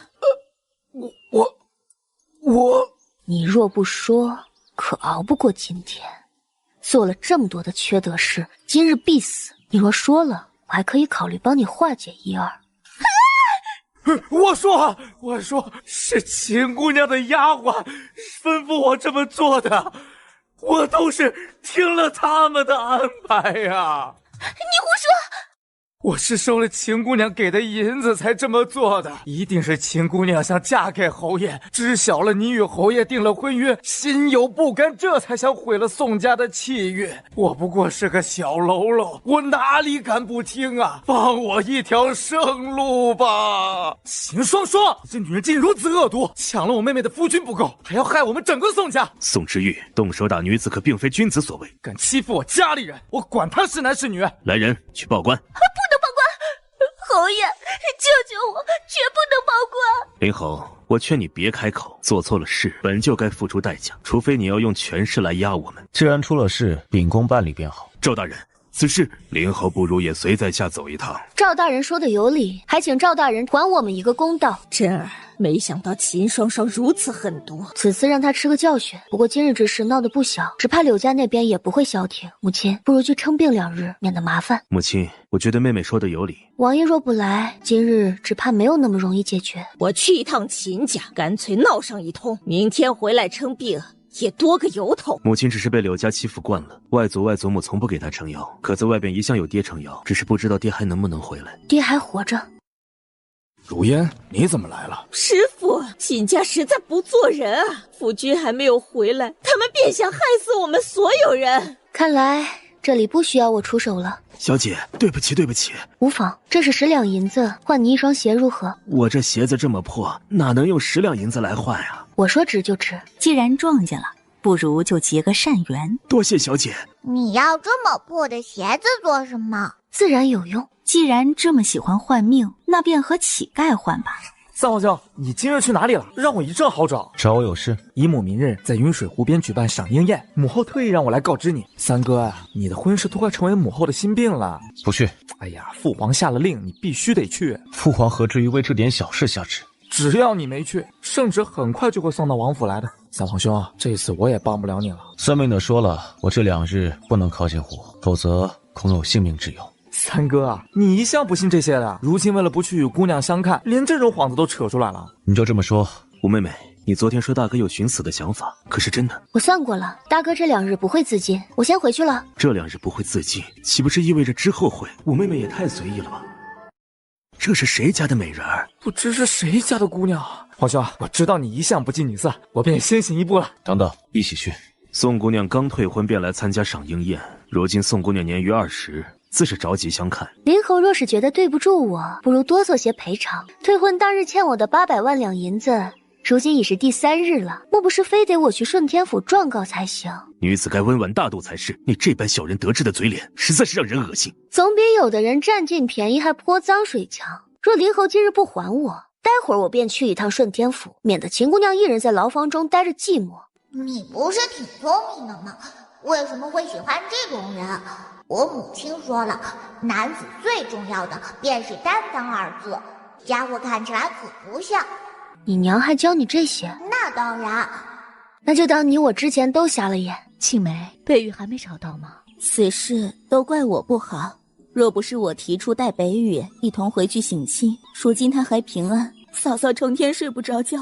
我，你若不说，可熬不过今天。做了这么多的缺德事，今日必死。你若说了，我还可以考虑帮你化解1、2。我说是秦姑娘的丫鬟吩咐我这么做的，我都是听了他们的安排呀。你胡说！我是收了秦姑娘给的银子才这么做的，一定是秦姑娘想嫁给侯爷，知晓了你与侯爷定了婚约，心有不甘，这才想毁了宋家的气运。我不过是个小喽啰，我哪里敢不听啊？放我一条生路吧！秦双双，这女人竟如此恶毒，抢了我妹妹的夫君不够，还要害我们整个宋家。宋之玉，动手打女子可并非君子所为，敢欺负我家里人，我管他是男是女。来人，去报官。侯爷，救救我，绝不能报官！林侯，我劝你别开口，做错了事本就该付出代价，除非你要用权势来压我们。既然出了事，秉公办理便好。赵大人，此事林侯不如也随在下走一趟。赵大人说的有理，还请赵大人还我们一个公道。真儿，没想到秦双双如此狠毒，此次让他吃个教训。不过今日之事闹得不小，只怕柳家那边也不会消停。母亲，不如去称病2日，免得麻烦。母亲，我觉得妹妹说的有理。王爷若不来，今日只怕没有那么容易解决。我去一趟秦家，干脆闹上一通，明天回来称病也多个由头。母亲只是被柳家欺负惯了，外祖外祖母从不给她撑腰，可在外边一向有爹撑腰，只是不知道爹还能不能回来。爹还活着。如烟，你怎么来了？师父，秦家实在不做人啊！夫君还没有回来，他们便想害死我们所有人。看来这里不需要我出手了。小姐，对不起，对不起。无妨，这是10两银子，换你一双鞋如何？我这鞋子这么破，哪能用10两银子来换啊？我说值就值。既然撞见了，不如就结个善缘。多谢小姐。你要这么破的鞋子做什么？自然有用。既然这么喜欢换命，那便和乞丐换吧。三皇兄，你今日去哪里了？让我一阵好找。找我有事。姨母明日在云水湖边举办赏樱宴，母后特意让我来告知你。三哥啊，你的婚事都快成为母后的心病了。不去。哎呀，父皇下了令，你必须得去。父皇何至于为这点小事下旨？只要你没去，圣旨很快就会送到王府来的。三皇兄，这次我也帮不了你了。算命的说了，我这2日不能靠近湖，否则恐有性命之忧。三哥啊，你一向不信这些的，如今为了不去与姑娘相看，连这种幌子都扯出来了。你就这么说。吴妹妹，你昨天说大哥有寻死的想法，可是真的？我算过了，大哥这2日不会自尽，我先回去了。这2日不会自尽，岂不是意味着之后会？吴妹妹也太随意了吧。这是谁家的美人儿？不知是谁家的姑娘。皇兄，我知道你一向不近女色，我便先行一步了。等等，一起去。宋姑娘刚退婚便来参加赏樱宴，如今宋姑娘年逾20，自是着急相看。林侯若是觉得对不住我，不如多做些赔偿。退婚当日欠我的800万两银子，如今已是第3日了，莫不是非得我去顺天府状告才行？女子该温婉大度才是，你这般小人得志的嘴脸，实在是让人恶心。总比有的人占尽便宜还泼脏水强。若林侯今日不还我，待会儿我便去一趟顺天府，免得秦姑娘一人在牢房中待着寂寞。你不是挺聪明的吗？为什么会喜欢这种人？我母亲说了，男子最重要的便是担当2字。家伙看起来可不像。你娘还教你这些？那当然。那就当你我之前都瞎了眼。青梅，北羽还没找到吗？此事都怪我不好，若不是我提出带北羽一同回去省亲，如今他还平安。嫂嫂成天睡不着觉，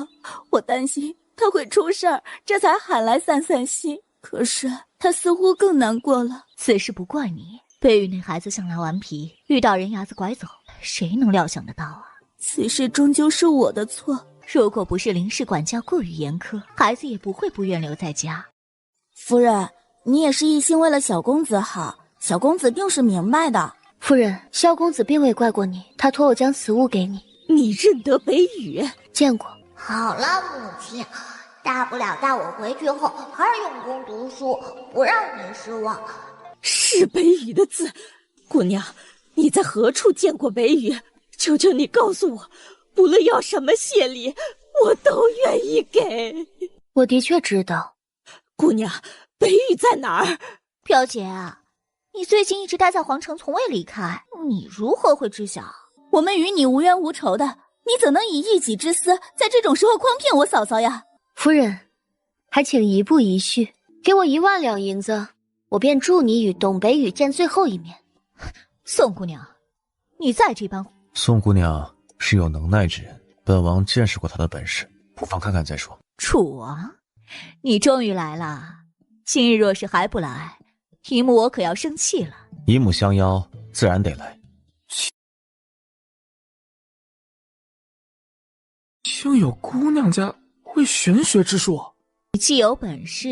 我担心他会出事儿，这才喊来散散心。可是他似乎更难过了。此事不怪你，北羽那孩子向来顽皮，遇到人牙子拐走，谁能料想得到啊？此事终究是我的错。如果不是林氏管教过于严苛，孩子也不会不愿留在家。夫人，你也是一心为了小公子好，小公子定是明白的。夫人，萧公子并未怪过你，他托我将此物给你。你认得北羽？见过。好了，母亲，大不了在我回去后还是用功读书，不让你失望。是北羽的字。姑娘，你在何处见过北羽？求求你告诉我，不论要什么谢礼，我都愿意给。我的确知道。姑娘，北羽在哪儿？表姐啊，你最近一直待在皇城，从未离开，你如何会知晓？我们与你无冤无仇的，你怎能以一己之私在这种时候诓骗我嫂嫂呀？夫人，还请一步一叙，给我1万两银子，我便助你与董北羽见最后一面。宋姑娘，你再这般……宋姑娘是有能耐之人，本王见识过她的本事，不妨看看再说。楚王，你终于来了。今日若是还不来，姨母我可要生气了。姨母相邀，自然得来。竟有姑娘家会玄学之术。你既有本事，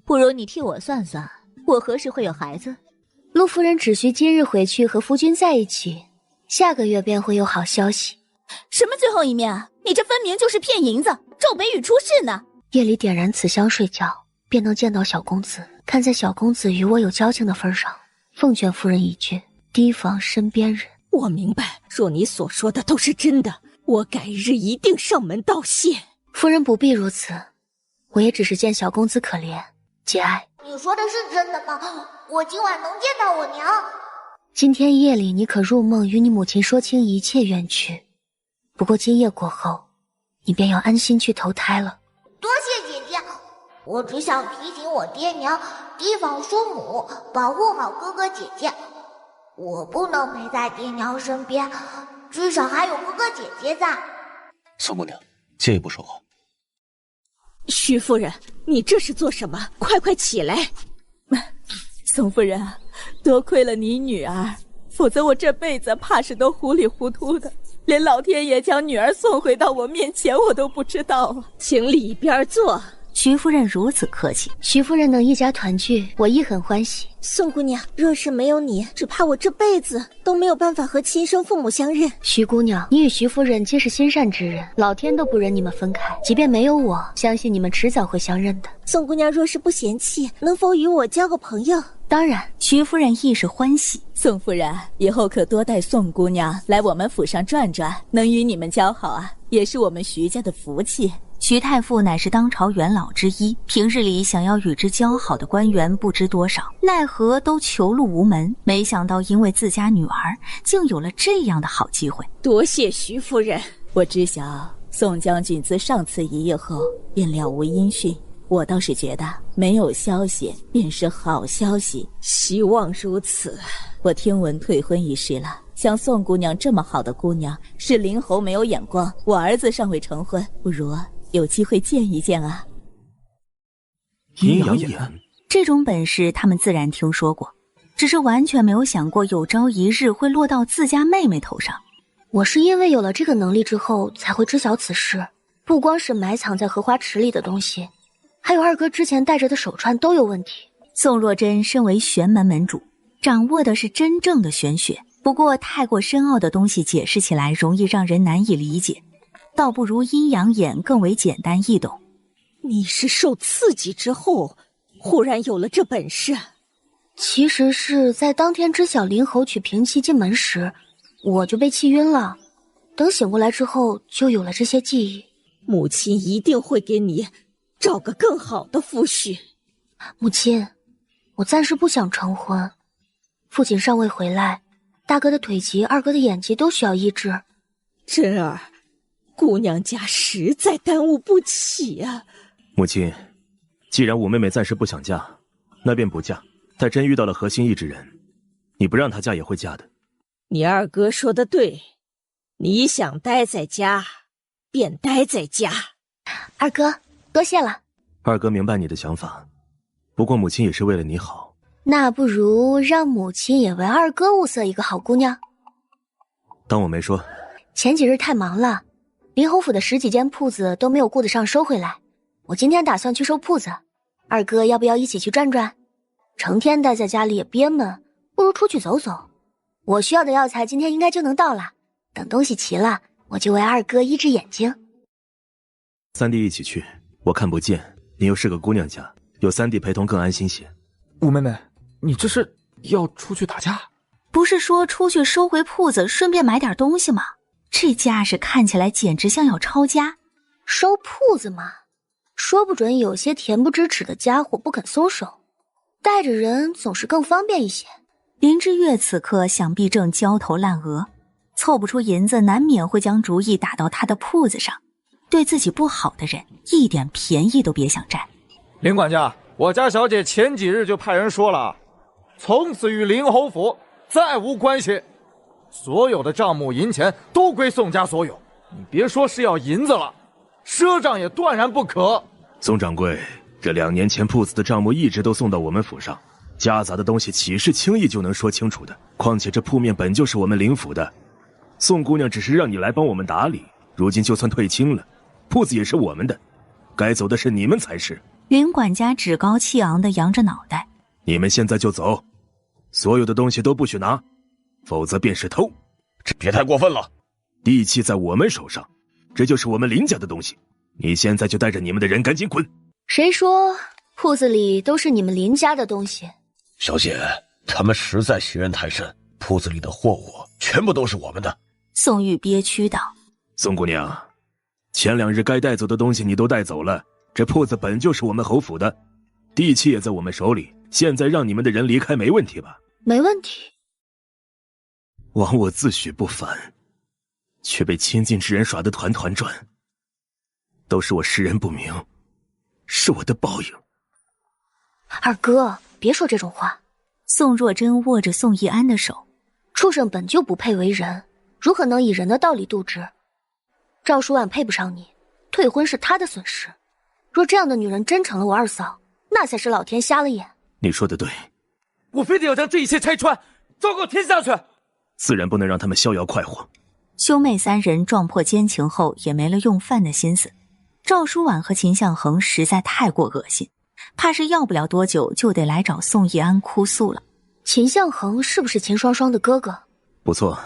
不如你替我算算，我何时会有孩子？陆夫人只需今日回去和夫君在一起，下个月便会有好消息。什么最后一面啊？你这分明就是骗银子，咒北羽出事呢。夜里点燃此香睡觉，便能见到小公子。看在小公子与我有交情的份上，奉劝夫人一句，提防身边人。我明白，若你所说的都是真的，我改日一定上门道谢。夫人不必如此，我也只是见小公子可怜，节哀。你说的是真的吗？我今晚能见到我娘？今天夜里你可入梦与你母亲说清一切冤屈，不过今夜过后，你便要安心去投胎了。多谢姐姐，我只想提醒我爹娘提防叔母，保护好哥哥姐姐。我不能陪在爹娘身边，至少还有哥哥姐姐在。宋姑娘，借一步说话。徐夫人，你这是做什么？快起来！宋夫人，多亏了你女儿，否则我这辈子怕是都糊里糊涂的，连老天爷将女儿送回到我面前我都不知道啊！请里边坐。徐夫人如此客气，徐夫人能一家团聚，我亦很欢喜。宋姑娘，若是没有你，只怕我这辈子都没有办法和亲生父母相认。徐姑娘，你与徐夫人皆是心善之人，老天都不忍你们分开，即便没有我，相信你们迟早会相认的。宋姑娘若是不嫌弃，能否与我交个朋友？当然。徐夫人亦是欢喜。宋夫人，以后可多带宋姑娘来我们府上转转，能与你们交好啊，也是我们徐家的福气。徐太傅乃是当朝元老之一，平日里想要与之交好的官员不知多少，奈何都求路无门。没想到因为自家女儿，竟有了这样的好机会。多谢徐夫人。我知晓宋将军自上次一役后便了无音讯，我倒是觉得没有消息便是好消息。希望如此。我听闻退婚一事了，像宋姑娘这么好的姑娘，是林侯没有眼光，我儿子尚未成婚，不如有机会见一见啊。阴阳眼，这种本事他们自然听说过，只是完全没有想过有朝一日会落到自家妹妹头上。我是因为有了这个能力之后才会知晓此事，不光是埋藏在荷花池里的东西，还有二哥之前带着的手串都有问题。宋若真身为玄门门主，掌握的是真正的玄学，不过太过深奥的东西解释起来容易让人难以理解。倒不如阴阳眼更为简单易懂。你是受刺激之后，忽然有了这本事？其实是在当天知晓林侯娶平妻进门时，我就被气晕了。等醒过来之后，就有了这些记忆。母亲一定会给你找个更好的夫婿。母亲，我暂时不想成婚。父亲尚未回来，大哥的腿疾，二哥的眼疾都需要医治。真儿，姑娘家实在耽误不起啊。母亲，既然五妹妹暂时不想嫁，那便不嫁。待真遇到了合心意之人，你不让她嫁也会嫁的。你二哥说的对，你想待在家，便待在家。二哥，多谢了。二哥明白你的想法，不过母亲也是为了你好。那不如让母亲也为二哥物色一个好姑娘。当我没说。前几日太忙了，林侯府的10几间铺子都没有顾得上收回来。我今天打算去收铺子，二哥要不要一起去转转？成天待在家里也憋闷，不如出去走走。我需要的药材今天应该就能到了，等东西齐了，我就为二哥医治眼睛。三弟一起去，我看不见，你又是个姑娘家，有三弟陪同更安心些。五妹妹，你这是要出去打架？不是说出去收回铺子，顺便买点东西吗？这架势看起来简直像要抄家。收铺子嘛，说不准有些恬不知耻的家伙不肯松手，带着人总是更方便一些。林之月此刻想必正焦头烂额，凑不出银子，难免会将主意打到他的铺子上。对自己不好的人，一点便宜都别想占。林管家，我家小姐前几日就派人说了，从此与林侯府再无关系，所有的账目银钱都归宋家所有。你别说是要银子了，赊账也断然不可。宋掌柜，这2年前铺子的账目一直都送到我们府上，夹杂的东西岂是轻易就能说清楚的？况且这铺面本就是我们林府的，宋姑娘只是让你来帮我们打理，如今就算退清了，铺子也是我们的，该走的是你们才是。林管家趾高气昂地扬着脑袋，你们现在就走，所有的东西都不许拿，否则便是偷。这别太过分了，地契在我们手上，这就是我们林家的东西，你现在就带着你们的人赶紧滚。谁说铺子里都是你们林家的东西？小姐，他们实在信任太深，铺子里的货物全部都是我们的。宋玉憋屈道：宋姑娘，前2日该带走的东西你都带走了，这铺子本就是我们侯府的，地契也在我们手里，现在让你们的人离开没问题吧？没问题。枉我自诩不凡，却被亲近之人耍得团团转，都是我识人不明，是我的报应。二哥，别说这种话。宋若真握着宋逸安的手，畜生本就不配为人，如何能以人的道理度之？赵淑婉配不上你，退婚是她的损失。若这样的女人真成了我二嫂，那才是老天瞎了眼。你说的对，我非得要将这一切拆穿，昭告天下去。自然不能让他们逍遥快活。兄妹3人撞破奸情后，也没了用饭的心思。赵淑婉和秦向恒实在太过恶心，怕是要不了多久就得来找宋逸安哭诉了。秦向恒是不是秦双双的哥哥？不错，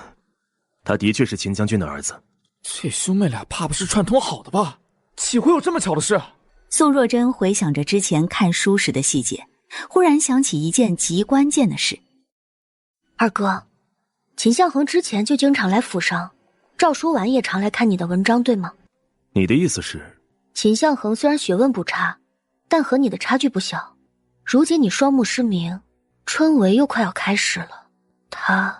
他的确是秦将军的儿子。这兄妹俩怕不是串通好的吧？岂会有这么巧的事？宋若真回想着之前看书时的细节，忽然想起一件极关键的事。二哥，秦向恒之前就经常来府上，赵淑婉也常来看你的文章，对吗？你的意思是，秦向恒虽然学问不差，但和你的差距不小。如今你双目失明，春闱又快要开始了，他……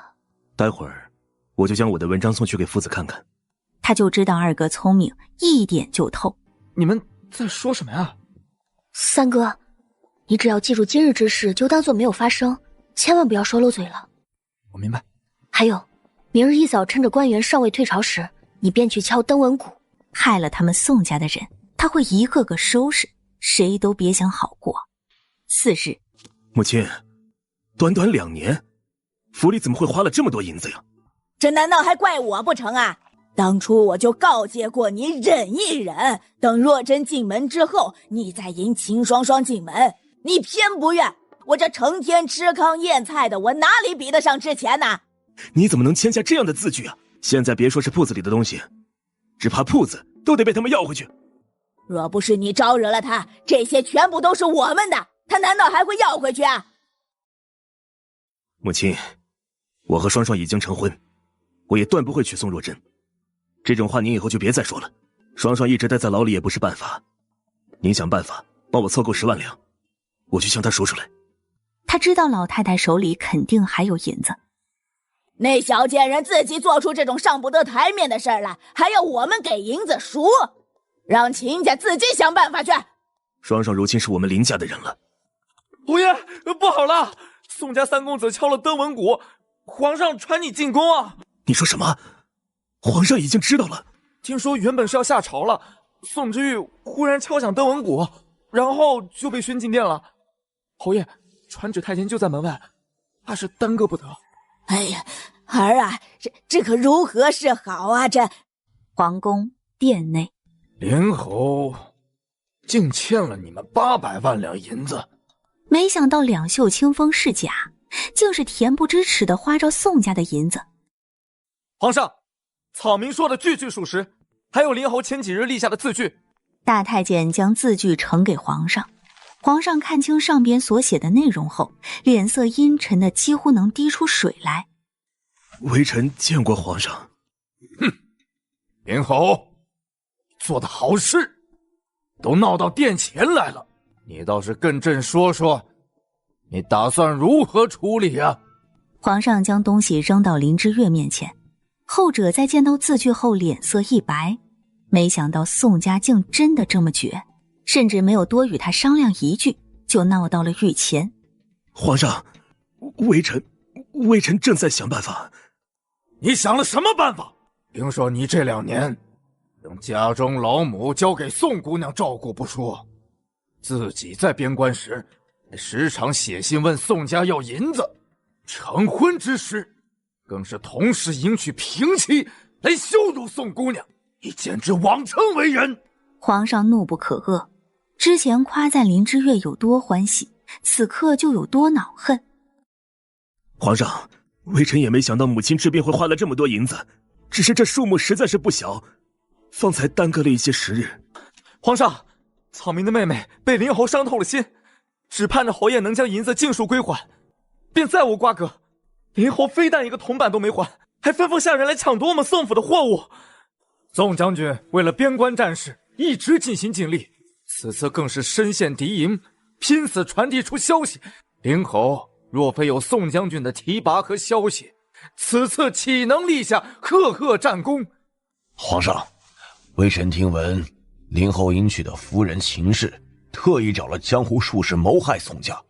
待会儿我就将我的文章送去给夫子看看。他就知道二哥聪明，一点就透。你们在说什么呀？三哥，你只要记住今日之事，就当作没有发生，千万不要说漏嘴了。我明白。还有，明日一早趁着官员尚未退朝时，你便去敲登闻鼓。害了他们宋家的人，他会一个个收拾，谁都别想好过。4日，母亲，短短2年，府里怎么会花了这么多银子呀？这难道还怪我不成啊？当初我就告诫过你忍一忍，等若真进门之后，你再迎秦双双进门。你偏不愿，我这成天吃糠咽菜的，我哪里比得上之前呢？你怎么能签下这样的字据啊？现在别说是铺子里的东西，只怕铺子都得被他们要回去。若不是你招惹了他，这些全部都是我们的，他难道还会要回去啊？母亲，我和双双已经成婚，我也断不会娶宋若真。这种话您以后就别再说了。双双一直待在牢里也不是办法，您想办法帮我凑够10万两，我去向他赎出来。他知道老太太手里肯定还有银子。那小贱人自己做出这种上不得台面的事儿来，还要我们给银子赎，让秦家自己想办法去。双双如今是我们林家的人了。侯爷，不好了，宋家三公子敲了登闻鼓，皇上传你进宫啊！你说什么？皇上已经知道了？听说原本是要下朝了，宋之玉忽然敲响登闻鼓，然后就被宣进殿了。侯爷，传旨太监就在门外，怕是耽搁不得。哎呀，儿啊，这可如何是好啊？这皇宫殿内，林侯竟欠了你们800万两银子。没想到两袖清风是假，竟是恬不知耻的花着宋家的银子。皇上，草民说的句句属实，还有林侯前几日立下的字据。大太监将字据呈给皇上，皇上看清上边所写的内容后，脸色阴沉的几乎能滴出水来。微臣见过皇上。哼，林侯做的好事都闹到殿前来了，你倒是跟朕说说，你打算如何处理啊？皇上将东西扔到林之月面前，后者在见到字据后脸色一白，没想到宋家竟真的这么绝，甚至没有多与他商量一句，就闹到了御前。皇上，微臣正在想办法。你想了什么办法？听说你这2年将家中老母交给宋姑娘照顾不说，自己在边关时时常写信问宋家要银子，成婚之时更是同时迎娶平妻来羞辱宋姑娘，你简直妄称为人。皇上怒不可遏，之前夸赞林之月有多欢喜，此刻就有多恼恨。皇上，微臣也没想到母亲这边会花了这么多银子，只是这数目实在是不小，方才耽搁了一些时日。皇上，草民的妹妹被林侯伤透了心，只盼着侯爷能将银子尽数归还，便再无瓜葛。林侯非但一个铜板都没还，还吩咐下人来抢夺我们宋府的货物。宋将军为了边关战事一直尽心尽力，此次更是身陷敌营，拼死传递出消息。林侯若非有宋将军的提拔和消息，此次岂能立下赫赫战功？皇上，微臣听闻林侯迎娶的夫人秦氏特意找了江湖术士谋害宋家，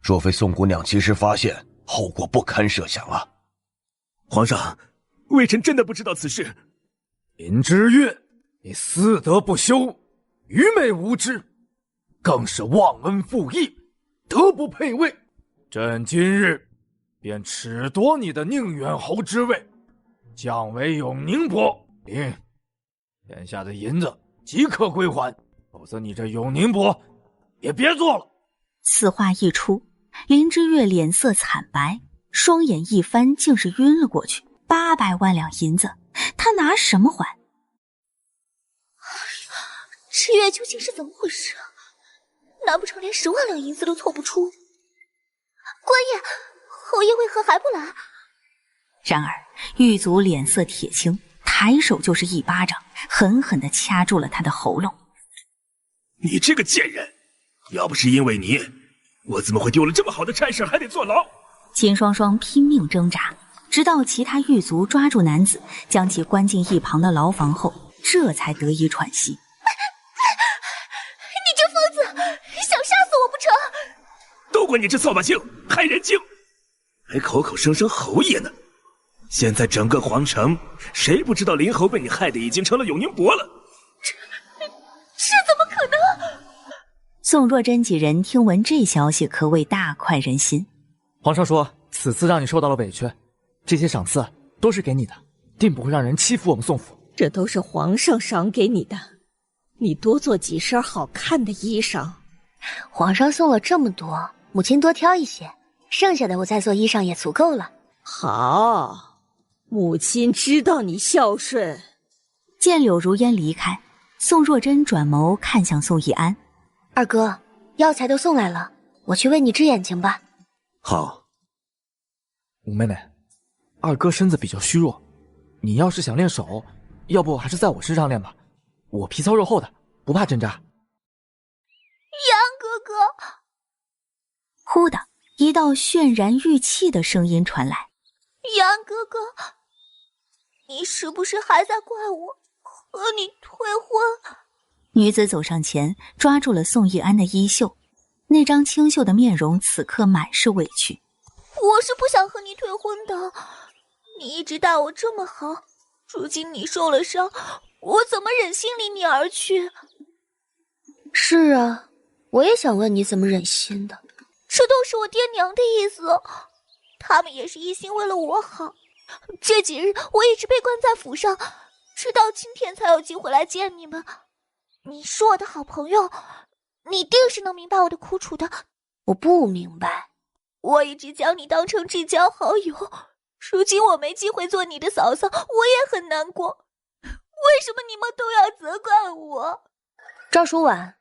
若非宋姑娘及时发现，后果不堪设想啊！皇上，微臣真的不知道此事。林之月，你私德不修，愚昧无知，更是忘恩负义，德不配位。朕今日便褫夺你的宁远侯之位，降为永宁伯。殿下的银子即刻归还，否则你这永宁伯也别做了。此话一出，林之月脸色惨白，双眼一翻，竟是晕了过去。800万两银子，他拿什么还？之月究竟是怎么回事？难不成连10万两银子都凑不出？官爷，侯爷为何还不来？然而狱卒脸色铁青，抬手就是一巴掌，狠狠地掐住了他的喉咙。你这个贱人，要不是因为你，我怎么会丢了这么好的差事还得坐牢？秦双双拼命挣扎，直到其他狱卒抓住男子，将其关进一旁的牢房后，这才得以喘息。你这疯子，想杀死我不成？都怪你这扫把星，害人精，还口口声声侯爷呢！现在整个皇城，谁不知道林侯被你害得已经成了永宁伯了？这怎么可能？宋若真几人听闻这消息，可谓大快人心。皇上说，此次让你受到了委屈，这些赏赐都是给你的，定不会让人欺负我们宋府。这都是皇上赏给你的，你多做几身好看的衣裳。皇上送了这么多，母亲多挑一些，剩下的我再做衣裳也足够了。好，母亲知道你孝顺，见柳如烟离开，宋若真转眸看向宋逸安：“二哥，药材都送来了，我去为你治眼睛吧。”好。五妹妹，二哥身子比较虚弱，你要是想练手，要不还是在我身上练吧，我皮糙肉厚的，不怕针扎。杨哥哥！忽的一道渲然欲泣的声音传来：“杨哥哥，你是不是还在怪我和你退婚？”女子走上前，抓住了宋逸安的衣袖，那张清秀的面容此刻满是委屈。我是不想和你退婚的，你一直待我这么好，如今你受了伤，我怎么忍心离你而去？是啊，我也想问你怎么忍心的。这都是我爹娘的意思，他们也是一心为了我好。这几日我一直被关在府上，直到今天才有机会来见你们。你是我的好朋友，你定是能明白我的苦楚的。我不明白。我一直将你当成至交好友，如今我没机会做你的嫂嫂，我也很难过。为什么你们都要责怪我？赵淑婉，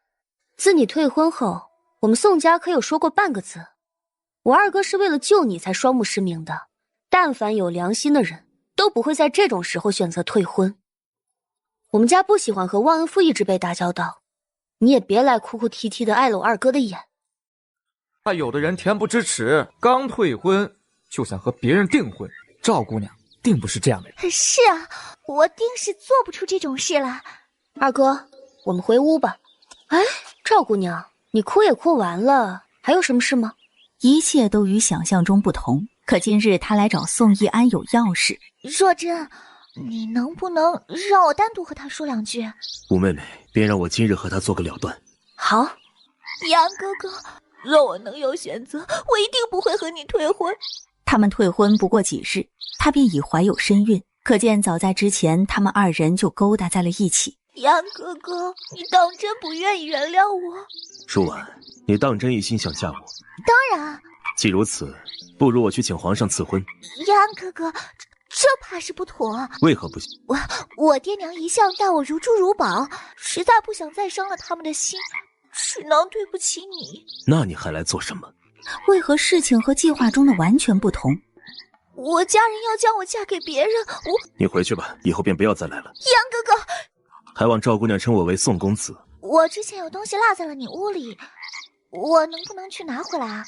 自你退婚后，我们宋家可有说过半个字？我二哥是为了救你才双目失明的，但凡有良心的人都不会在这种时候选择退婚。我们家不喜欢和忘恩负义之辈打交道，你也别来哭哭啼啼的碍了我二哥的眼。有的人恬不知耻，刚退婚就想和别人订婚。赵姑娘定不是这样的人。是啊，我定是做不出这种事来。二哥，我们回屋吧。哎，赵姑娘，你哭也哭完了，还有什么事吗？一切都与想象中不同。可今日他来找宋逸安有要事。若真，你能不能让我单独和他说两句？五妹妹，便让我今日和他做个了断。好。杨哥哥，若我能有选择，我一定不会和你退婚。他们退婚不过几日，他便已怀有身孕，可见早在之前他们二人就勾搭在了一起。杨哥哥，你当真不愿意原谅我？舒婉，你当真一心想嫁我？当然。既如此，不如我去请皇上赐婚。杨哥哥，这怕是不妥。为何不行？我爹娘一向待我如珠如宝，实在不想再伤了他们的心，只能对不起你。那你还来做什么？为何事情和计划中的完全不同？我家人要将我嫁给别人，你回去吧，以后便不要再来了。杨哥哥，还望赵姑娘称我为宋公子。我之前有东西落在了你屋里，我能不能去拿回来啊？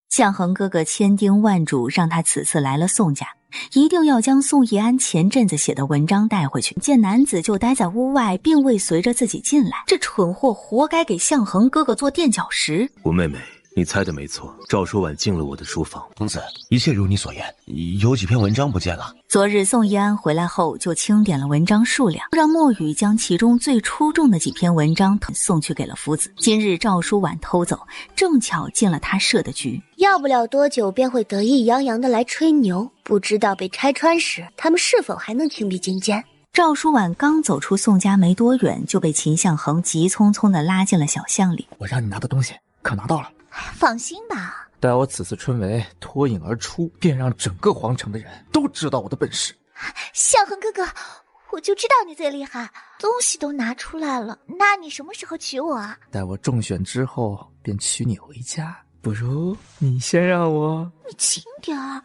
向恒哥哥千叮万嘱，让他此次来了宋家，一定要将宋逸安前阵子写的文章带回去。见男子就待在屋外，并未随着自己进来，这蠢货活该给向恒哥哥做垫脚石。吴妹妹，你猜的没错，赵淑婉进了我的书房。公子，一切如你所言，有几篇文章不见了。昨日宋逸安回来后，就清点了文章数量，让墨雨将其中最出众的几篇文章送去给了夫子。今日赵淑婉偷走，正巧进了他设的局，要不了多久便会得意洋洋的来吹牛，不知道被拆穿时，他们是否还能情比金坚？赵淑婉刚走出宋家没多远，就被秦向恒急匆匆地拉进了小巷里。我让你拿的东西可拿到了？放心吧，待我此次春闱脱颖而出，便让整个皇城的人都知道我的本事。向恒哥哥，我就知道你最厉害，东西都拿出来了，那你什么时候娶我啊？待我中选之后便娶你回家，不如你先让我……你轻点儿，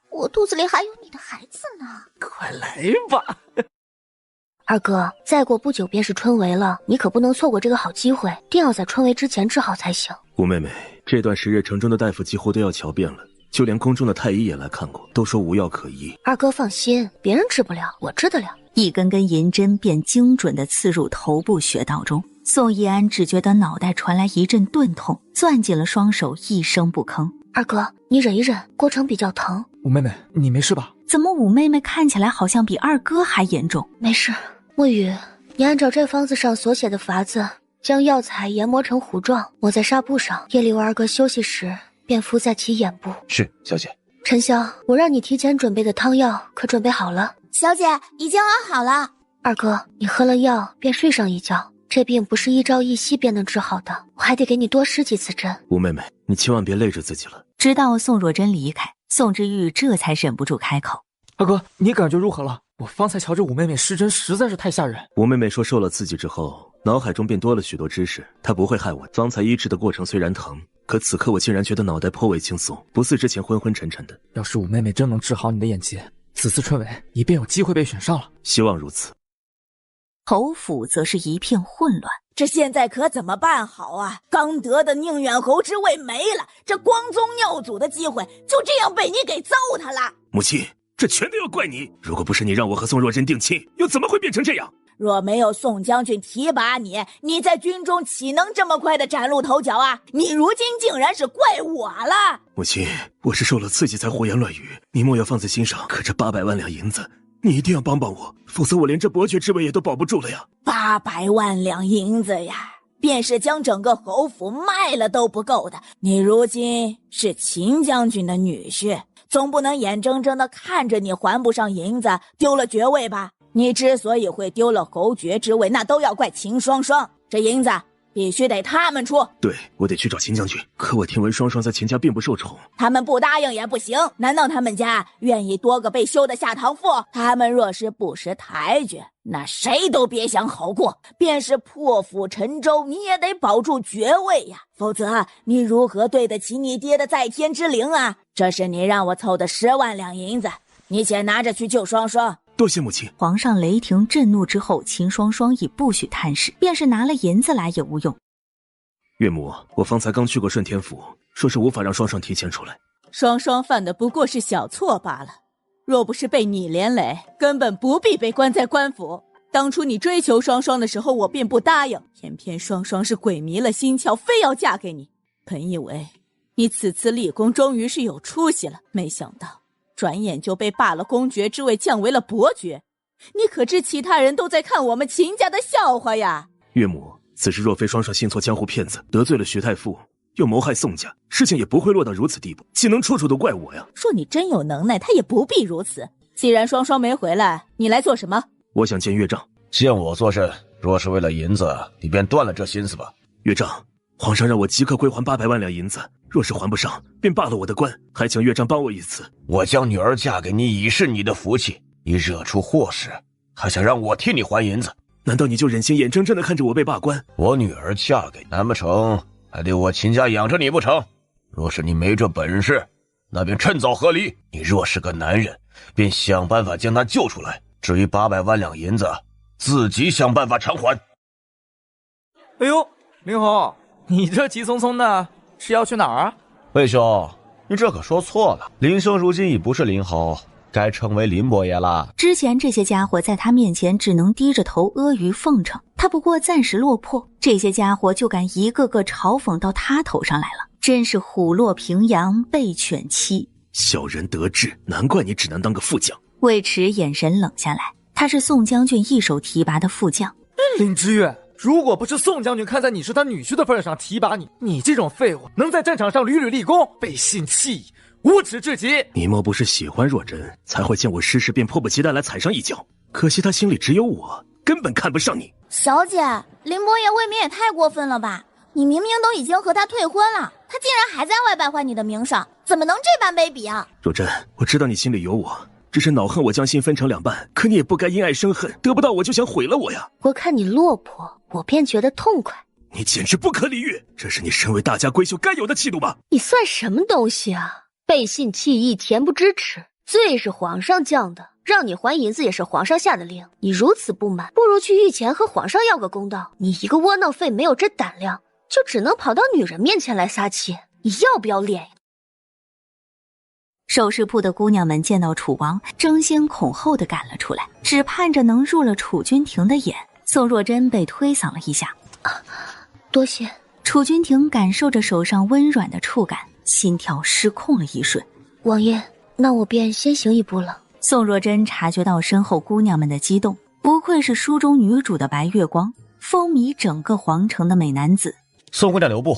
我肚子里还有你的孩子呢。快来吧。二哥，再过不久便是春闱了，你可不能错过这个好机会，定要在春闱之前治好才行。吴妹妹，这段时日城中的大夫几乎都要瞧遍了，就连宫中的太医也来看过，都说无药可医。二哥放心，别人治不了，我治得了。一根根银针便精准地刺入头部穴道中，宋逸安只觉得脑袋传来一阵钝痛，攥紧了双手，一声不吭。二哥，你忍一忍，过程比较疼。五妹妹，你没事吧？怎么五妹妹看起来好像比二哥还严重？没事。墨雨，你按照这方子上所写的法子，将药材研磨成糊状，抹在纱布上，夜里我二哥休息时便敷在其眼部。是，小姐。沉香，我让你提前准备的汤药可准备好了？小姐，已经熬好了。二哥，你喝了药便睡上一觉，这病不是一朝一夕便能治好的，我还得给你多施几次针。吴妹妹，你千万别累着自己了。直到宋若真离开，宋之玉这才忍不住开口：二哥，你感觉如何了？我方才瞧着五妹妹失真实在是太吓人。吴妹妹说受了刺激之后，脑海中便多了许多知识，她不会害我。方才医治的过程虽然疼，可此刻我竟然觉得脑袋颇为轻松，不似之前昏昏沉沉的。要是五妹妹真能治好你的眼疾，此次春闱你便有机会被选上了。希望如此。侯府则是一片混乱，这现在可怎么办好啊？刚得的宁远侯之位没了，这光宗耀祖的机会就这样被你给糟蹋了。母亲，这全都要怪你！如果不是你让我和宋若真定亲，又怎么会变成这样？若没有宋将军提拔你，你在军中岂能这么快的崭露头角啊？你如今竟然是怪我了！母亲，我是受了刺激才胡言乱语，你莫要放在心上。可这800万两银子，你一定要帮帮我，否则我连这伯爵之位也都保不住了呀！800万两银子呀，便是将整个侯府卖了都不够的。你如今是秦将军的女婿，总不能眼睁睁的看着你还不上银子，丢了爵位吧？你之所以会丢了侯爵之位，那都要怪秦双双，这银子必须得他们出。对，我得去找秦将军。可我听闻双双在秦家并不受宠，他们不答应也不行。难道他们家愿意多个被休的下堂妇？他们若是不识抬举，那谁都别想好过。便是破釜沉舟，你也得保住爵位呀，否则你如何对得起你爹的在天之灵啊？这是你让我凑的10万两银子，你且拿着去救双双。多谢母亲。皇上雷霆震怒之后，秦双双已不许探视，便是拿了银子来也无用。岳母，我方才刚去过顺天府，说是无法让双双提前出来。双双犯的不过是小错罢了，若不是被你连累，根本不必被关在官府。当初你追求双双的时候，我便不答应，偏偏双双是鬼迷了心窍，非要嫁给你。本以为你此次立功终于是有出息了，没想到转眼就被罢了公爵之位，降为了伯爵。你可知其他人都在看我们秦家的笑话呀？岳母，此事若非双双信错江湖骗子，得罪了徐太傅，又谋害宋家，事情也不会落到如此地步，岂能处处都怪我呀？说你真有能耐，他也不必如此。既然双双没回来，你来做什么？我想见岳丈。见我作甚？若是为了银子，你便断了这心思吧。岳丈，皇上让我即刻归还800万两银子，若是还不上，便罢了我的官，还请岳丈帮我一次。我将女儿嫁给你，已是你的福气，你惹出祸事，还想让我替你还银子？难道你就忍心眼睁睁地看着我被罢官？我女儿嫁给，难不成还得我秦家养着你不成？若是你没这本事，那便趁早和离。你若是个男人，便想办法将她救出来。至于800万两银子，自己想办法偿还。哎呦，林侯，你这急匆匆的是要去哪儿啊？魏兄，你这可说错了，林兄如今已不是林侯，该称为林伯爷啦。之前这些家伙在他面前只能低着头阿谀奉承，他不过暂时落魄，这些家伙就敢一个个嘲讽到他头上来了，真是虎落平阳被犬欺。小人得志，难怪你只能当个副将。魏迟眼神冷下来，他是宋将军一手提拔的副将。林之月，如果不是宋将军看在你是他女婿的份上提拔你，你这种废物能在战场上屡屡立功，背信弃义，无耻至极。你莫不是喜欢若真，才会见我失势便迫不及待来踩上一脚？可惜他心里只有我，根本看不上你。小姐，林伯爷未免也太过分了吧？你明明都已经和他退婚了，他竟然还在外败坏你的名声，怎么能这般卑鄙啊？若真，我知道你心里有我，只是恼恨我将心分成2半，可你也不该因爱生恨，得不到我就想毁了我呀。我看你落魄，我便觉得痛快。你简直不可理喻，这是你身为大家闺秀该有的气度吧？你算什么东西啊？背信弃义，恬不知耻，罪是皇上降的，让你还银子也是皇上下的令。你如此不满，不如去御前和皇上要个公道。你一个窝囊废，没有这胆量，就只能跑到女人面前来撒气，你要不要脸呀？首饰铺的姑娘们见到楚王，争先恐后地赶了出来，只盼着能入了楚君庭的眼。宋若真被推搡了一下，多谢。楚君庭感受着手上温软的触感，心跳失控了一瞬。王爷，那我便先行一步了。宋若真察觉到身后姑娘们的激动，不愧是书中女主的白月光，风靡整个皇城的美男子。宋姑娘留步。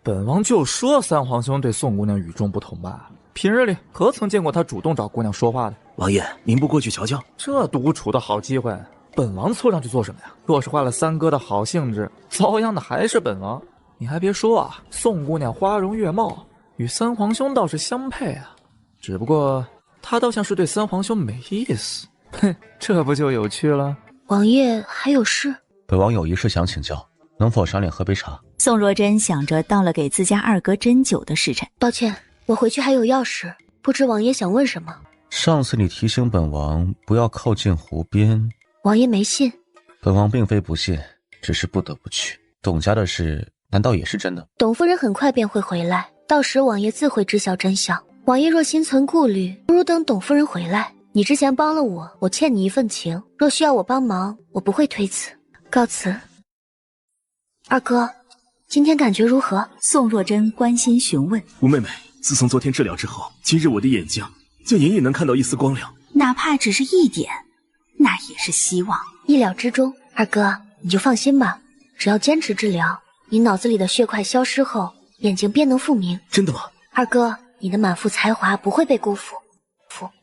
本王就说三皇兄对宋姑娘与众不同吧，平日里可曾见过他主动找姑娘说话的？王爷，您不过去瞧瞧？这独处的好机会，本王凑上去做什么呀？若是坏了三哥的好兴致，遭殃的还是本王。你还别说啊，宋姑娘花容月貌，与三皇兄倒是相配啊。只不过她倒像是对三皇兄没意思。哼，这不就有趣了？王爷还有事？本王有一事想请教，能否赏脸喝杯茶？宋若真想着到了给自家二哥斟酒的时辰。抱歉，我回去还有要事，不知王爷想问什么？上次你提醒本王不要靠近湖边，王爷没信。本王并非不信，只是不得不去。董家的事难道也是真的？董夫人很快便会回来，到时王爷自会知晓真相。王爷若心存顾虑，不如等董夫人回来。你之前帮了我，我欠你一份情，若需要我帮忙，我不会推辞。告辞。二哥，今天感觉如何？宋若真关心询问。吴妹妹，自从昨天治疗之后，今日我的眼睛竟隐隐能看到一丝光亮，哪怕只是一点，那也是希望。意料之中。二哥，你就放心吧，只要坚持治疗，你脑子里的血块消失后，眼睛便能复明。真的吗？二哥，你的满腹才华不会被辜负。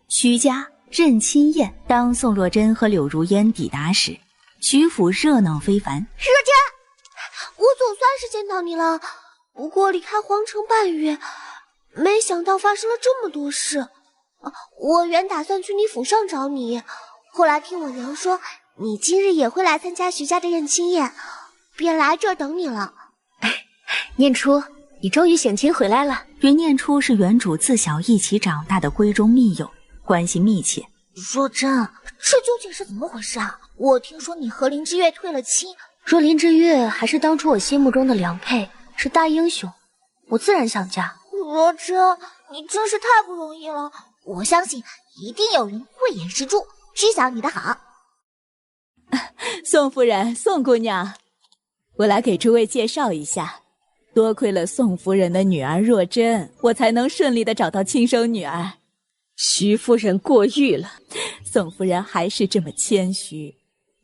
徐家任亲宴，当宋若真和柳如烟抵达时，徐府热闹非凡。若真，我总算是见到你了。不过离开皇城半月，没想到发生了这么多事。我原打算去你府上找你，后来听我娘说你今日也会来参加徐家的认亲宴，便来这儿等你了。念初，你终于省亲回来了。袁念初是原主自小一起长大的闺中密友，关系密切。若真，这究竟是怎么回事啊？我听说你和林之月退了亲。若林之月还是当初我心目中的良配，是大英雄，我自然想嫁。若真，你真是太不容易了。我相信一定有人慧眼识珠，知晓你的好。宋夫人，宋姑娘，我来给诸位介绍一下。多亏了宋夫人的女儿若真，我才能顺利的找到亲生女儿。徐夫人过誉了，宋夫人还是这么谦虚。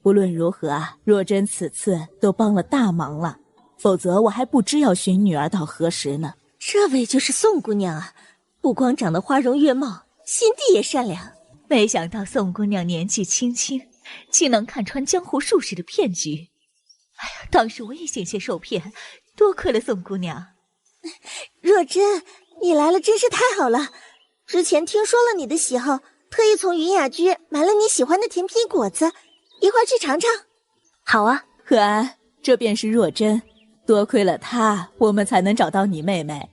无论如何啊，若真此次都帮了大忙了，否则我还不知要寻女儿到何时呢。这位就是宋姑娘啊，不光长得花容月貌，心地也善良。没想到宋姑娘年纪轻轻，竟能看穿江湖术士的骗局。哎呀，当时我也险些受骗，多亏了宋姑娘。若真，你来了真是太好了。之前听说了你的喜好，特意从云雅居买了你喜欢的甜品果子，一会儿去尝尝。好啊。何安，这便是若真，多亏了她，我们才能找到你妹妹。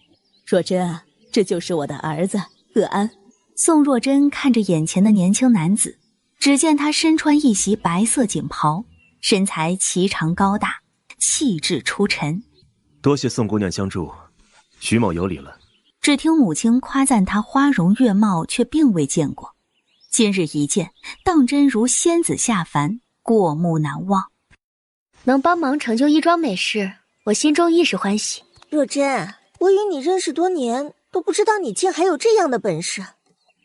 若真啊，这就是我的儿子何安。宋若真看着眼前的年轻男子，只见他身穿一袭白色锦袍，身材颀长高大，气质出尘。多谢宋姑娘相助，徐某有礼了。只听母亲夸赞他花容月貌，却并未见过。今日一见，当真如仙子下凡，过目难忘。能帮忙成就一桩美事，我心中亦是欢喜。若真，我与你认识多年，都不知道你竟还有这样的本事。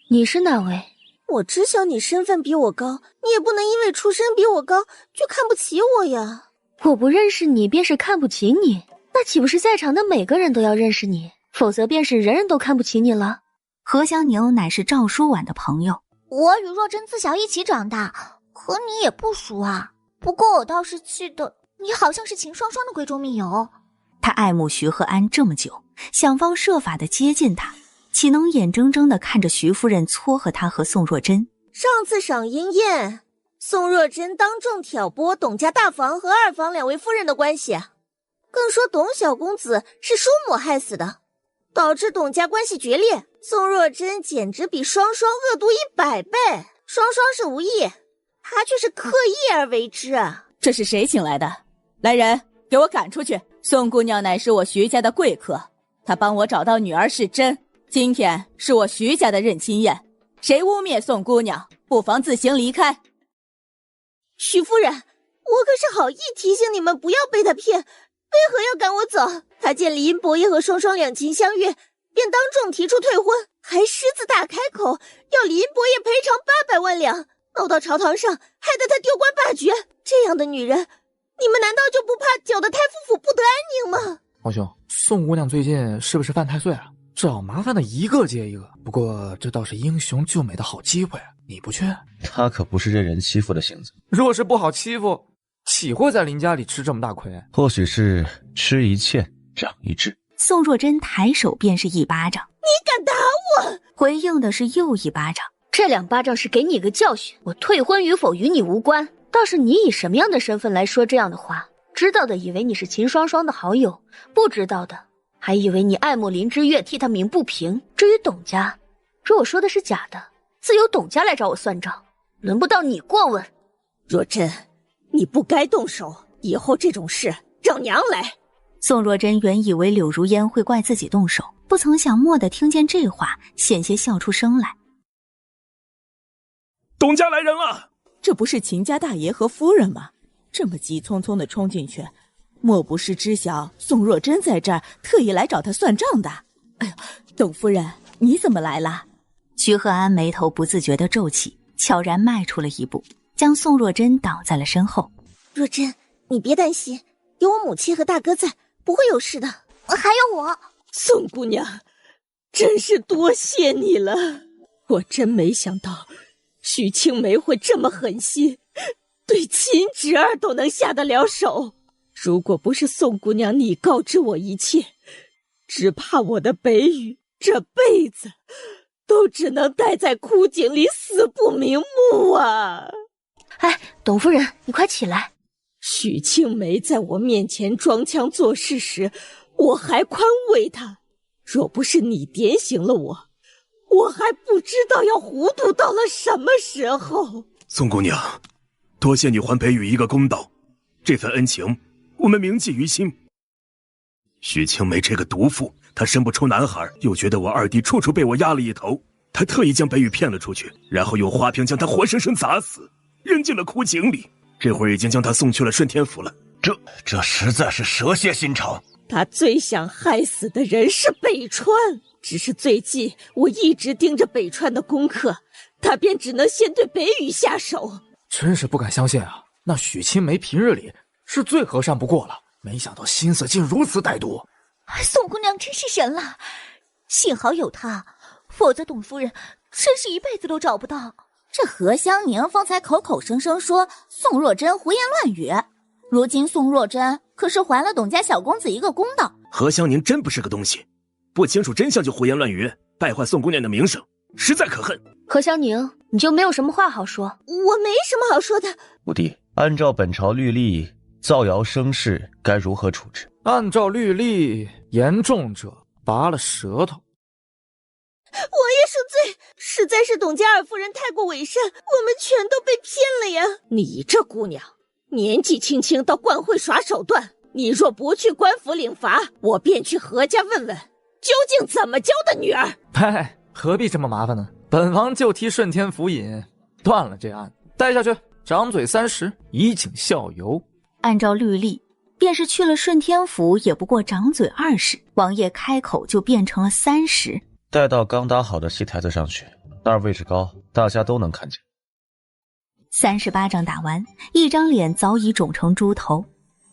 你是哪位？我知晓你身份比我高，你也不能因为出身比我高就看不起我呀。我不认识你便是看不起你，那岂不是在场的每个人都要认识你？否则便是人人都看不起你了。何香凝乃是赵书婉的朋友，我与若真自小一起长大，和你也不熟啊。不过我倒是记得你好像是秦双双的闺中密友。他爱慕徐和安这么久，想方设法的接近他，岂能眼睁睁的看着徐夫人撮合他和宋若真？上次赏银宴，宋若真当众挑拨董家大房和二房两位夫人的关系，更说董小公子是叔母害死的，导致董家关系决裂。宋若真简直比双双恶毒100倍，双双是无意，她却是刻意而为之啊！这是谁请来的？来人，给我赶出去！宋姑娘乃是我徐家的贵客，她帮我找到女儿是真。今天是我徐家的认亲宴，谁污蔑宋姑娘，不妨自行离开。徐夫人，我可是好意提醒你们不要被他骗，为何要赶我走？他见李银伯爷和双双两情相悦，便当众提出退婚，还狮子大开口，要李银伯爷赔偿800万两，闹到朝堂上，害得他丢官罢爵。这样的女人，你们难道就不怕搅得太夫府不得安宁吗？皇兄，宋姑娘最近是不是犯太岁了？找麻烦的一个接一个。不过这倒是英雄救美的好机会，你不去？他可不是任人欺负的性子。若是不好欺负，岂会在林家里吃这么大亏？或许是吃一堑长一智。宋若真抬手便是一巴掌。你敢打我！回应的是又一巴掌。这2巴掌是给你个教训，我退婚与否与你无关。倒是你以什么样的身份来说这样的话？知道的以为你是秦双双的好友，不知道的还以为你爱慕林之月，替他鸣不平。至于董家，若我说的是假的，自有董家来找我算账，轮不到你过问。若真，你不该动手，以后这种事让娘来。宋若真原以为柳如烟会怪自己动手，不曾想蓦地听见这话，险些笑出声来。董家来人了！这不是秦家大爷和夫人吗？这么急匆匆的冲进去，莫不是知晓宋若真在这儿，特意来找他算账的？哎呦，董夫人，你怎么来了？徐鹤安眉头不自觉地皱起，悄然迈出了一步，将宋若真挡在了身后。若真，你别担心，有我母亲和大哥在，不会有事的。还有我，宋姑娘，真是多谢你了。我真没想到许青梅会这么狠心，对秦侄儿都能下得了手。如果不是宋姑娘你告知我一切，只怕我的北羽这辈子都只能待在枯井里死不瞑目啊！哎，董夫人，你快起来。许青梅在我面前装腔作势时，我还宽慰她，若不是你点醒了我，我还不知道要糊涂到了什么时候。宋姑娘，多谢你还北羽一个公道，这份恩情我们铭记于心。许青梅这个毒妇，她生不出男孩，又觉得我二弟处处被我压了一头，她特意将北羽骗了出去，然后用花瓶将他活生生砸死，扔进了枯井里。这会儿已经将他送去了顺天府了。这实在是蛇蝎心肠。他最想害死的人是北川，只是最近我一直盯着北川的功课，他便只能先对北羽下手。真是不敢相信啊！那许青梅平日里是最和善不过了，没想到心思竟如此歹毒。宋姑娘真是神了，幸好有她，否则董夫人真是一辈子都找不到。这何香凝方才口口声声说宋若真胡言乱语，如今宋若真可是还了董家小公子一个公道。何香凝真不是个东西，不清楚真相就胡言乱语，败坏宋姑娘的名声，实在可恨。何香凝，你就没有什么话好说？我没什么好说的。五弟，按照本朝律例，造谣生事该如何处置？按照律例，严重者拔了舌头。我也恕罪，实在是董家二夫人太过伪善，我们全都被骗了呀！你这姑娘年纪轻轻到官会耍手段，你若不去官府领罚，我便去何家问问究竟怎么教的女儿。嗨，何必这么麻烦呢？本王就替顺天府尹断了这案，带下去掌嘴30，以儆效尤。按照律例，便是去了顺天府也不过掌嘴20，王爷开口就变成了30。带到刚搭好的戏台子上去，那儿位置高，大家都能看见。30巴掌打完，一张脸早已肿成猪头，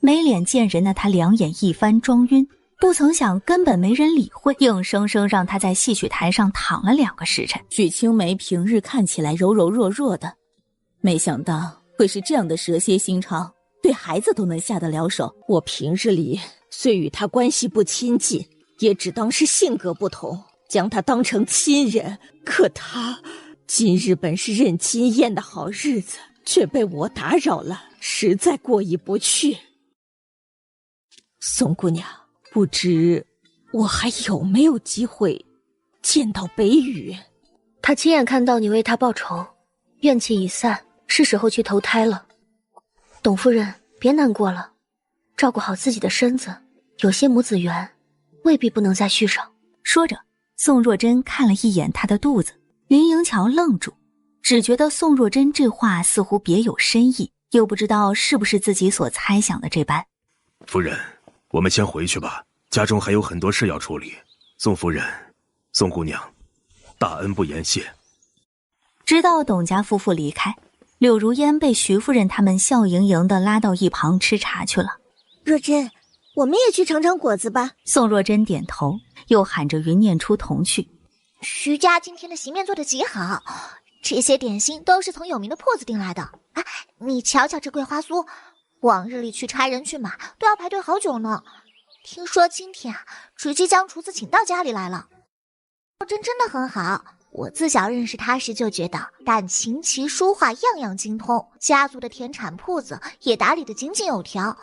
没脸见人的他两眼一翻装晕，不曾想根本没人理会，硬生生让他在戏曲台上躺了2个时辰。许青梅平日看起来柔柔弱弱的，没想到会是这样的蛇蝎心肠，对孩子都能下得了手。我平日里虽与他关系不亲近，也只当是性格不同，将他当成亲人，可他今日本是认亲宴的好日子，却被我打扰了，实在过意不去。宋姑娘，不知我还有没有机会见到北羽？他亲眼看到你为他报仇，怨气已散，是时候去投胎了。董夫人，别难过了，照顾好自己的身子，有些母子缘未必不能再续上。说着，宋若真看了一眼她的肚子，林迎桥愣住，只觉得宋若真这话似乎别有深意，又不知道是不是自己所猜想的这般。夫人，我们先回去吧，家中还有很多事要处理。宋夫人，宋姑娘，大恩不言谢。直到董家夫妇离开，柳如烟被徐夫人他们笑盈盈地拉到一旁吃茶去了。若真，我们也去尝尝果子吧。宋若真点头，又喊着云念初同去。徐家今天的席面做得极好，这些点心都是从有名的铺子订来的。哎，你瞧瞧这桂花酥，往日里去差人去买都要排队好久呢。听说今天直接将厨子请到家里来了。真的很好，我自小认识他时就觉得，但琴棋书画样样精通，家族的田产铺子也打理得井井有条。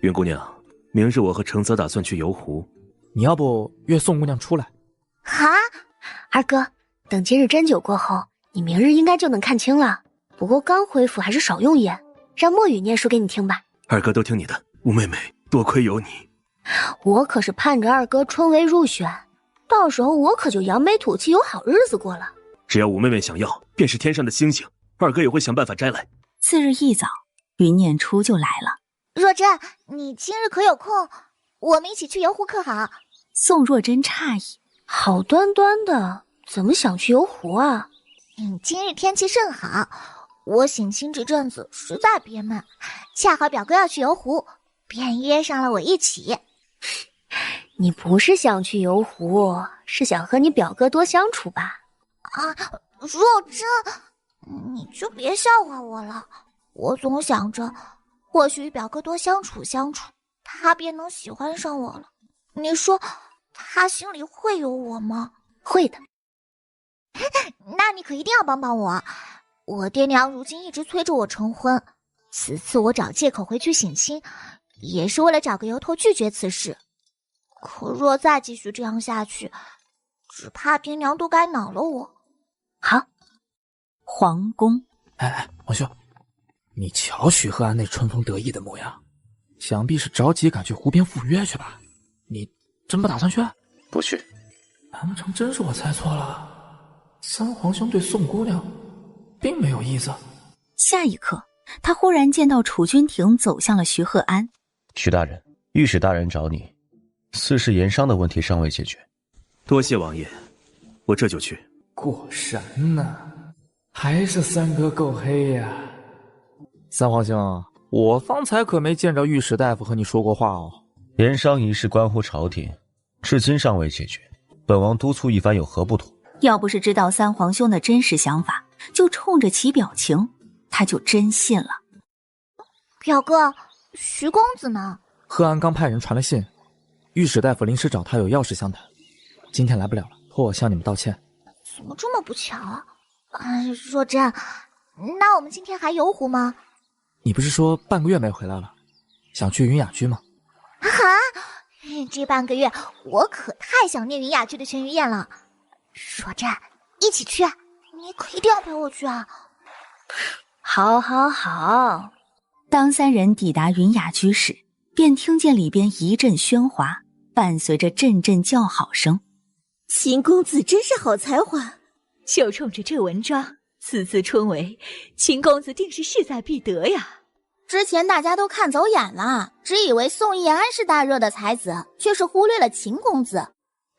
云姑娘，明日我和程泽打算去游湖，你要不约宋姑娘出来？哈，二哥，等今日针灸过后，你明日应该就能看清了。不过刚恢复还是少用眼，让墨雨念书给你听吧。二哥都听你的，吴妹妹，多亏有你。我可是盼着二哥春闱入选，到时候我可就扬眉吐气，有好日子过了。只要吴妹妹想要，便是天上的星星，二哥也会想办法摘来。次日一早，云念初就来了。若真，你今日可有空？我们一起去游湖可好？宋若真诧异，好端端的，怎么想去游湖啊？今日天气甚好，我省亲这阵子实在憋闷，恰好表哥要去游湖，便约上了我一起。你不是想去游湖，是想和你表哥多相处吧？啊，若真，你就别笑话我了。我总想着，或许与表哥多相处相处，他便能喜欢上我了。你说，他心里会有我吗？会的。那你可一定要帮帮我。我爹娘如今一直催着我成婚，此次我找借口回去省亲，也是为了找个由头拒绝此事。可若再继续这样下去，只怕爹娘都该恼了我。好，皇宫。哎，王兄，你瞧许鹤安那春风得意的模样，想必是着急赶去湖边赴约去吧？你真不打算去？不去。难不成真是我猜错了？三皇兄对宋姑娘并没有意思。下一刻，他忽然见到楚君庭走向了徐鹤安。徐大人，御史大人找你，私事盐商的问题尚未解决。多谢王爷，我这就去。过神呢，还是三哥够黑呀！三皇兄，我方才可没见着御史大夫和你说过话哦。盐商一事关乎朝廷，至今尚未解决，本王督促一番有何不妥？要不是知道三皇兄的真实想法，就冲着其表情，他就真信了。表哥，徐公子呢？贺安刚派人传了信，御史大夫临时找他有要事相谈，今天来不了了，托我向你们道歉。怎么这么不巧啊？若真，那我们今天还游湖吗？你不是说半个月没回来了，想去云雅居吗？啊，这半个月我可太想念云雅居的全鱼宴了。若真，一起去，你可一定要陪我去啊！好好好。当三人抵达云雅居时，便听见里边一阵喧哗，伴随着阵阵叫好声。秦公子真是好才华，就冲着这文章，此次春闱，秦公子定是势在必得呀。之前大家都看走眼了，只以为宋义安是大热的才子，却是忽略了秦公子。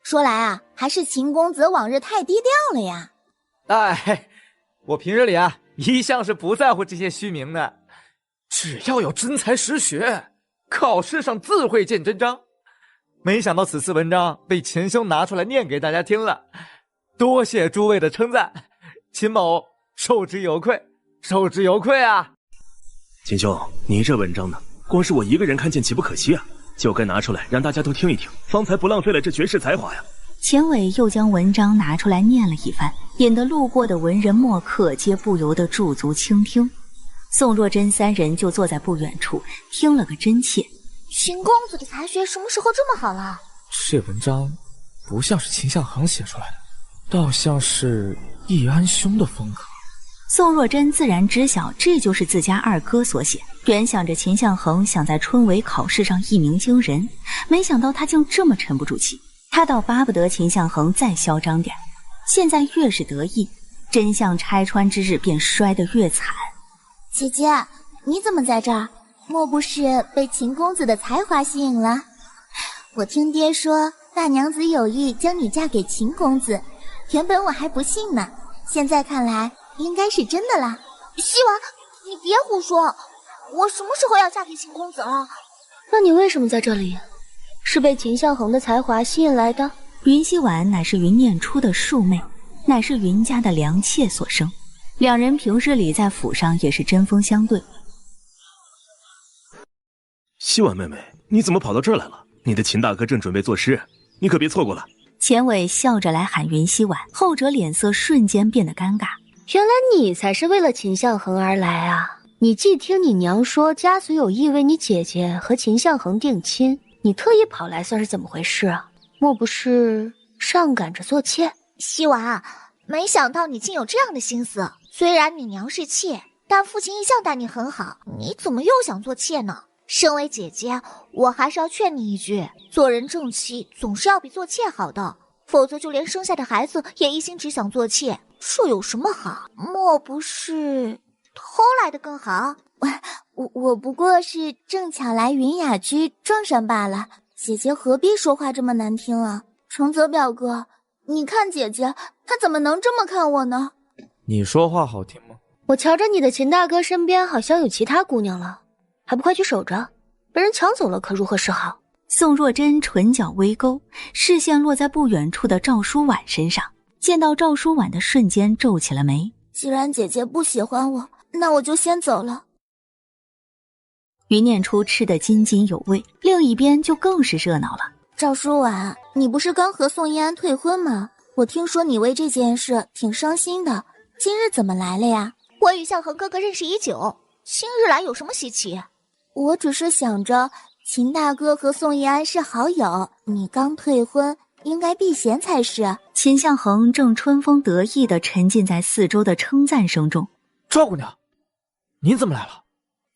说来啊，还是秦公子往日太低调了呀。哎，我平日里啊，一向是不在乎这些虚名的，只要有真才实学，考试上自会见真章。没想到此次文章被秦兄拿出来念给大家听了，多谢诸位的称赞，秦某受之有愧，受之有愧啊！秦兄，你这文章呢，光是我一个人看见岂不可惜啊？就该拿出来让大家都听一听，方才不浪费了这绝世才华呀。钱伟又将文章拿出来念了一番，引得路过的文人墨客皆不由得驻足倾听。宋若真三人就坐在不远处，听了个真切。秦公子的才学什么时候这么好了？这文章不像是秦相恒写出来的，倒像是易安兄的风格。宋若真自然知晓这就是自家二哥所写，原想着秦相恒想在春闱考试上一鸣惊人，没想到他竟这么沉不住气。他倒巴不得秦相恒再嚣张点，现在越是得意，真相拆穿之日便摔得越惨。姐姐，你怎么在这儿？莫不是被秦公子的才华吸引了？我听爹说大娘子有意将你嫁给秦公子，原本我还不信呢，现在看来应该是真的啦。希婉，你别胡说，我什么时候要嫁给秦公子了？那你为什么在这里？是被秦相恒的才华吸引来的？云希婉乃是云念初的庶妹，乃是云家的良妾所生，两人平日里在府上也是针锋相对。希婉妹妹，你怎么跑到这儿来了？你的秦大哥正准备作诗，你可别错过了。钱伟笑着来喊云溪婉，后者脸色瞬间变得尴尬。原来你才是为了秦向恒而来啊！你既听你娘说家族有意为你姐姐和秦向恒定亲，你特意跑来算是怎么回事啊？莫不是上赶着做妾？希婉，没想到你竟有这样的心思。虽然你娘是妾，但父亲一向待你很好，你怎么又想做妾呢？身为姐姐，我还是要劝你一句，做人正妻总是要比做妾好的，否则就连生下的孩子也一心只想做妾，这有什么好？莫不是偷来的更好？我不过是正巧来云雅居撞上罢了，姐姐何必说话这么难听啊？承泽表哥，你看姐姐，她怎么能这么看我呢？你说话好听吗？我瞧着你的秦大哥身边好像有其他姑娘了，还不快去守着，被人抢走了可如何是好？宋若真唇角微勾，视线落在不远处的赵舒婉身上，见到赵舒婉的瞬间皱起了眉。既然姐姐不喜欢我，那我就先走了。云念初吃得津津有味，另一边就更是热闹了。赵舒婉，你不是刚和宋一安退婚吗？我听说你为这件事挺伤心的，今日怎么来了呀？我与向恒哥哥认识已久，今日来有什么稀奇？我只是想着秦大哥和宋一安是好友，你刚退婚，应该避嫌才是。秦向恒正春风得意地沉浸在四周的称赞声中。赵姑娘，您怎么来了？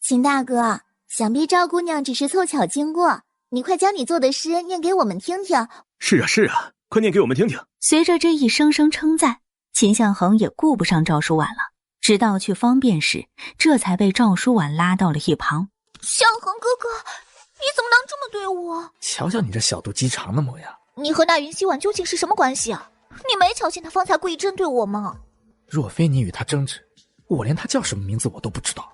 秦大哥，想必赵姑娘只是凑巧经过，你快将你做的诗念给我们听听。是啊，快念给我们听听。随着这一声声称赞，秦向恒也顾不上赵舒婉了，直到去方便时，这才被赵舒婉拉到了一旁。向恒哥哥，你怎么能这么对我？瞧瞧你这小肚鸡肠的模样。你和那云溪婉究竟是什么关系啊？你没瞧见他方才故意针对我吗？若非你与他争执，我连他叫什么名字我都不知道。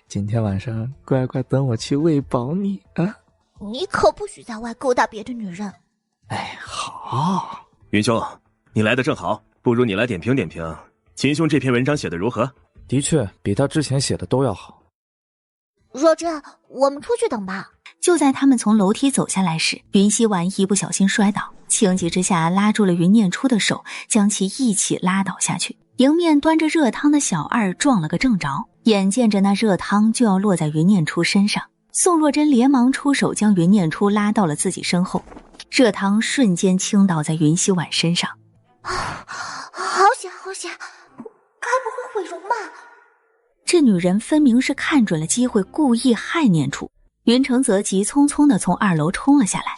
今天晚上乖乖等我去喂饱你啊！你可不许在外勾搭别的女人。哎，好。云兄，你来的正好，不如你来点评点评秦兄这篇文章写得如何？的确比他之前写的都要好。若真，我们出去等吧。就在他们从楼梯走下来时，云溪婉一不小心摔倒，情急之下拉住了云念初的手，将其一起拉倒下去。迎面端着热汤的小二撞了个正着，眼见着那热汤就要落在云念初身上，宋若真连忙出手将云念初拉到了自己身后，热汤瞬间倾倒在云溪婉身上。好险，该不会毁容吧？这女人分明是看准了机会，故意害念初。云承泽急匆匆地从2楼冲了下来。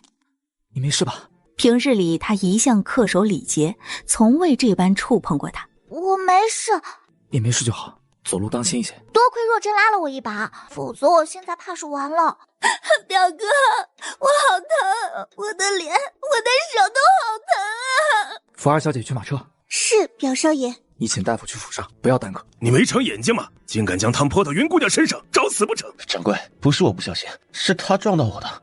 你没事吧？平日里他一向恪守礼节，从未这般触碰过他。我没事。你没事就好，走路当心一些。多亏若真拉了我一把，否则我现在怕是完了。表哥，我好疼，我的脸，我的手都好疼啊！扶二小姐去马车。是，表少爷。你请大夫去府上，不要耽搁。你没长眼睛吗？竟敢将汤泼到云姑娘身上，找死不成？掌柜，不是我不小心，是他撞到我的。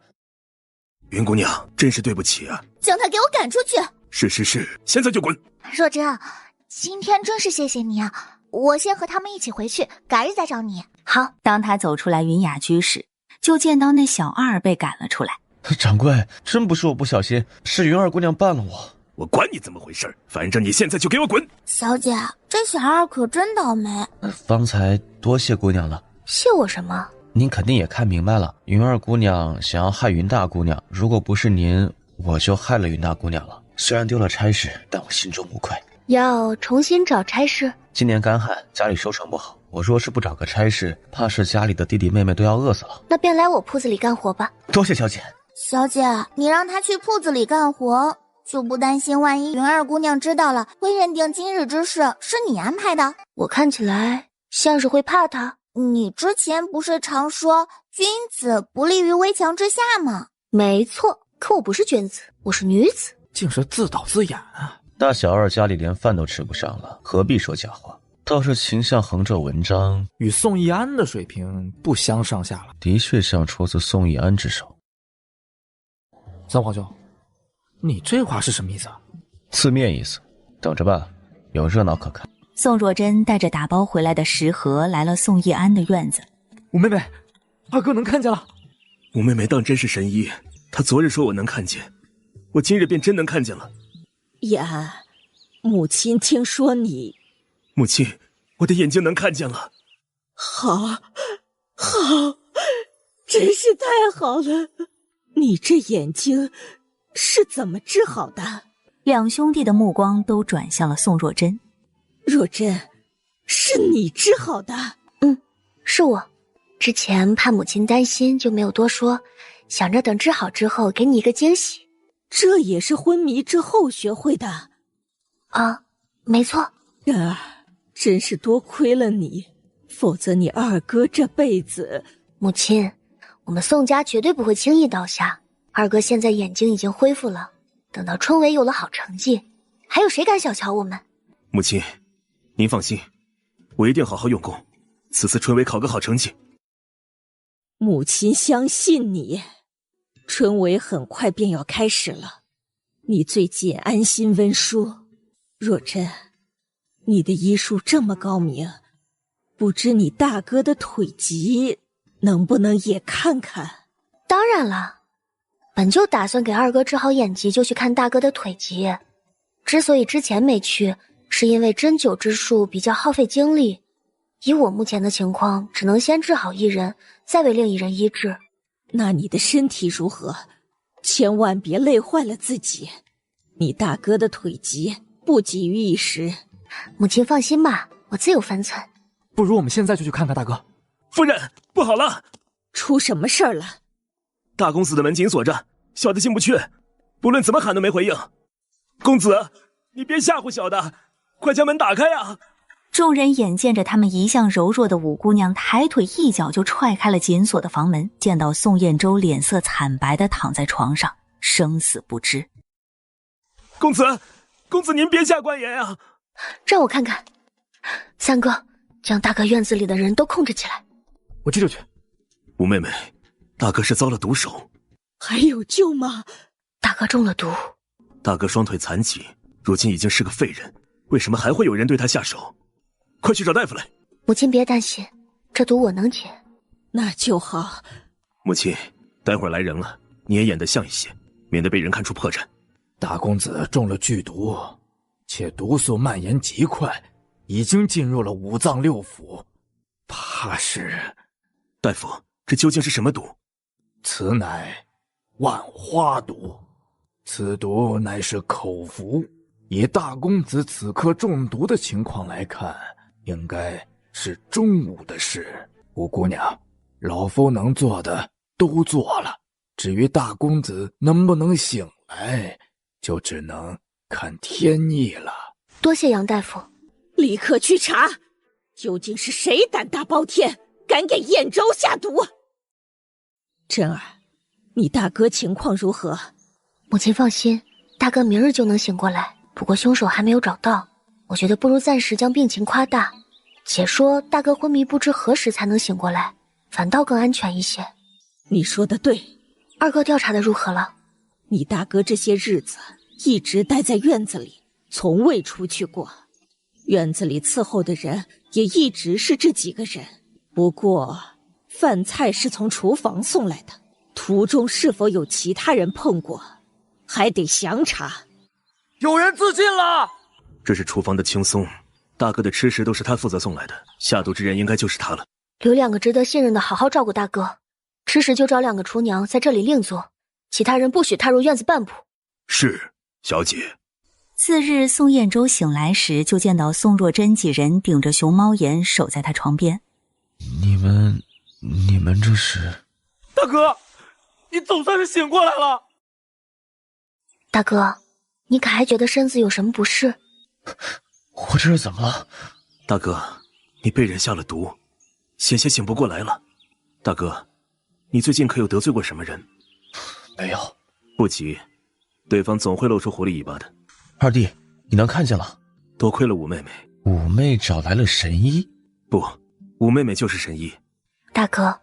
云姑娘，真是对不起啊！将他给我赶出去！是，现在就滚！若真，今天真是谢谢你啊！我先和他们一起回去，改日再找你。好。当他走出来云雅居时，就见到那小二被赶了出来。掌柜，真不是我不小心，是云二姑娘绊了我。我管你怎么回事，反正你现在就给我滚！小姐，这小二可真倒霉。方才多谢姑娘了。谢我什么？您肯定也看明白了，云二姑娘想要害云大姑娘，如果不是您，我就害了云大姑娘了。虽然丢了差事，但我心中无愧。要重新找差事？今年干旱，家里收成不好，我若是不找个差事，怕是家里的弟弟妹妹都要饿死了。那便来我铺子里干活吧。多谢小姐。小姐，你让她去铺子里干活，就不担心万一云二姑娘知道了，会认定今日之事是你安排的？我看起来像是会怕她。你之前不是常说君子不立于危墙之下吗？没错，可我不是君子，我是女子。竟是自导自演啊！大小二家里连饭都吃不上了，何必说假话？倒是秦向恒这文章与宋一安的水平不相上下了，的确像出自宋一安之手。三皇兄，你这话是什么意思啊？字面意思，等着吧，有热闹可看。宋若真带着打包回来的食盒来了宋一安的院子。五妹妹，二哥能看见了。五妹妹当真是神医，她昨日说我能看见，我今日便真能看见了。言，母亲听说你……母亲，我的眼睛能看见了。好，真是太好了！你这眼睛是怎么治好的？两兄弟的目光都转向了宋若真。若真，是你治好的？是我。之前怕母亲担心，就没有多说，想着等治好之后给你一个惊喜。这也是昏迷之后学会的？啊，没错。然儿，真是多亏了你，否则你二哥这辈子……母亲，我们宋家绝对不会轻易倒下。二哥现在眼睛已经恢复了，等到春闱有了好成绩，还有谁敢小瞧我们？母亲，您放心，我一定好好用功，此次春闱考个好成绩。母亲相信你。春闱很快便要开始了，你最近安心温书。若真，你的医术这么高明，不知你大哥的腿疾能不能也看看？当然了，本就打算给二哥治好眼疾就去看大哥的腿疾。之所以之前没去，是因为针灸之术比较耗费精力，以我目前的情况，只能先治好一人，再为另一人医治。那你的身体如何？千万别累坏了自己。你大哥的腿疾不急于一时。母亲放心吧，我自有分寸。不如我们现在就去看看大哥。夫人，不好了！出什么事儿了？大公子的门紧锁着，小的进不去，不论怎么喊都没回应。公子，你别吓唬小的，快将门打开呀！众人眼见着他们一向柔弱的五姑娘抬腿一脚就踹开了紧锁的房门，见到宋彦舟脸色惨白的躺在床上，生死不知。公子您别下官言啊！让我看看。三哥，将大哥院子里的人都控制起来。我这就去。吴妹妹，大哥是遭了毒手。还有救吗？大哥中了毒。大哥双腿残疾，如今已经是个废人，为什么还会有人对他下手？快去找大夫来。母亲别担心，这毒我能解。那就好。母亲，待会儿来人了，你也演得像一些，免得被人看出破绽。大公子中了剧毒，且毒素蔓延极快，已经进入了五脏六腑，怕是……大夫，这究竟是什么毒？此乃万花毒，此毒乃是口服。以大公子此刻中毒的情况来看，应该是中午的事。五姑娘，老夫能做的都做了，至于大公子能不能醒来，就只能看天意了。多谢杨大夫。立刻去查，究竟是谁胆大包天，敢给彦舟下毒？真儿，你大哥情况如何？母亲放心，大哥明日就能醒过来。不过凶手还没有找到，我觉得不如暂时将病情夸大。且说大哥昏迷不知何时才能醒过来，反倒更安全一些。你说的对。二哥调查的如何了？你大哥这些日子一直待在院子里，从未出去过。院子里伺候的人也一直是这几个人。不过饭菜是从厨房送来的，途中是否有其他人碰过，还得详查。有人自尽了！这是厨房的青松，大哥的吃食都是他负责送来的，下毒之人应该就是他了。留两个值得信任的好好照顾大哥，吃食就找两个厨娘在这里另做，其他人不许踏入院子半步。是，小姐。次日，宋彦舟醒来时，就见到宋若真几人顶着熊猫眼守在他床边。你们这是？大哥，你总算是醒过来了。大哥，你可还觉得身子有什么不适？我这是怎么了？大哥，你被人下了毒，险些醒不过来了。大哥，你最近可有得罪过什么人？没有。不急，对方总会露出狐狸尾巴的。二弟，你能看见了？多亏了五妹妹。五妹找来了神医？不，五妹妹就是神医。大哥，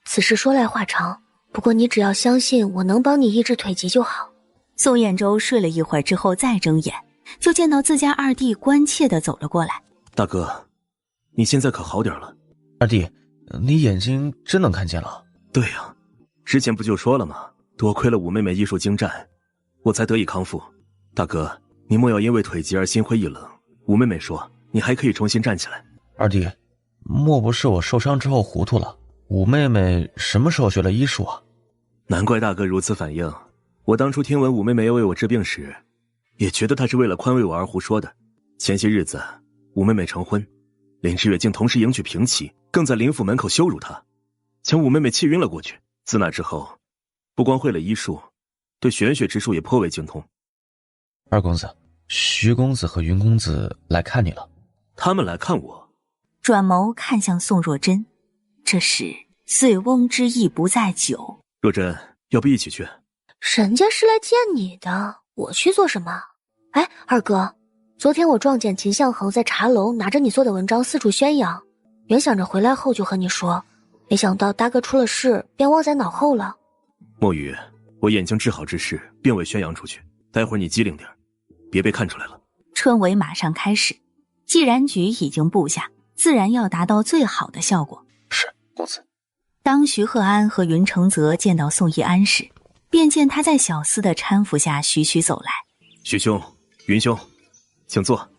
此事说来话长，不过你只要相信我能帮你医治腿疾就好。宋彦舟睡了一会儿之后再睁眼，就见到自家二弟关切地走了过来。大哥，你现在可好点了？二弟，你眼睛真能看见了？对呀，之前不就说了吗？多亏了五妹妹医术精湛，我才得以康复。大哥，你莫要因为腿疾而心灰意冷。武妹妹说，你还可以重新站起来。二弟，莫不是我受伤之后糊涂了？武妹妹什么时候学了医术啊？难怪大哥如此反应。我当初听闻武妹妹要为我治病时，也觉得她是为了宽慰我而胡说的。前些日子，武妹妹成婚，林之月竟同时迎娶平妻，更在林府门口羞辱她，将武妹妹气晕了过去。自那之后，不光会了医术，对玄学之术也颇为精通。二公子，徐公子和云公子来看你了。他们来看我？转眸看向宋若真，这时醉翁之意不在酒。若真，要不一起去？人家是来见你的，我去做什么？哎，二哥，昨天我撞见秦向恒在茶楼拿着你做的文章四处宣扬，原想着回来后就和你说，没想到大哥出了事，便忘在脑后了。墨雨，我眼睛治好之事并未宣扬出去，待会儿你机灵点，别被看出来了。春闱马上开始，既然局已经布下，自然要达到最好的效果。是，公子。当徐鹤安和云承泽见到宋逸安时，便见他在小厮的搀扶下徐徐走来。徐兄，云兄，请坐。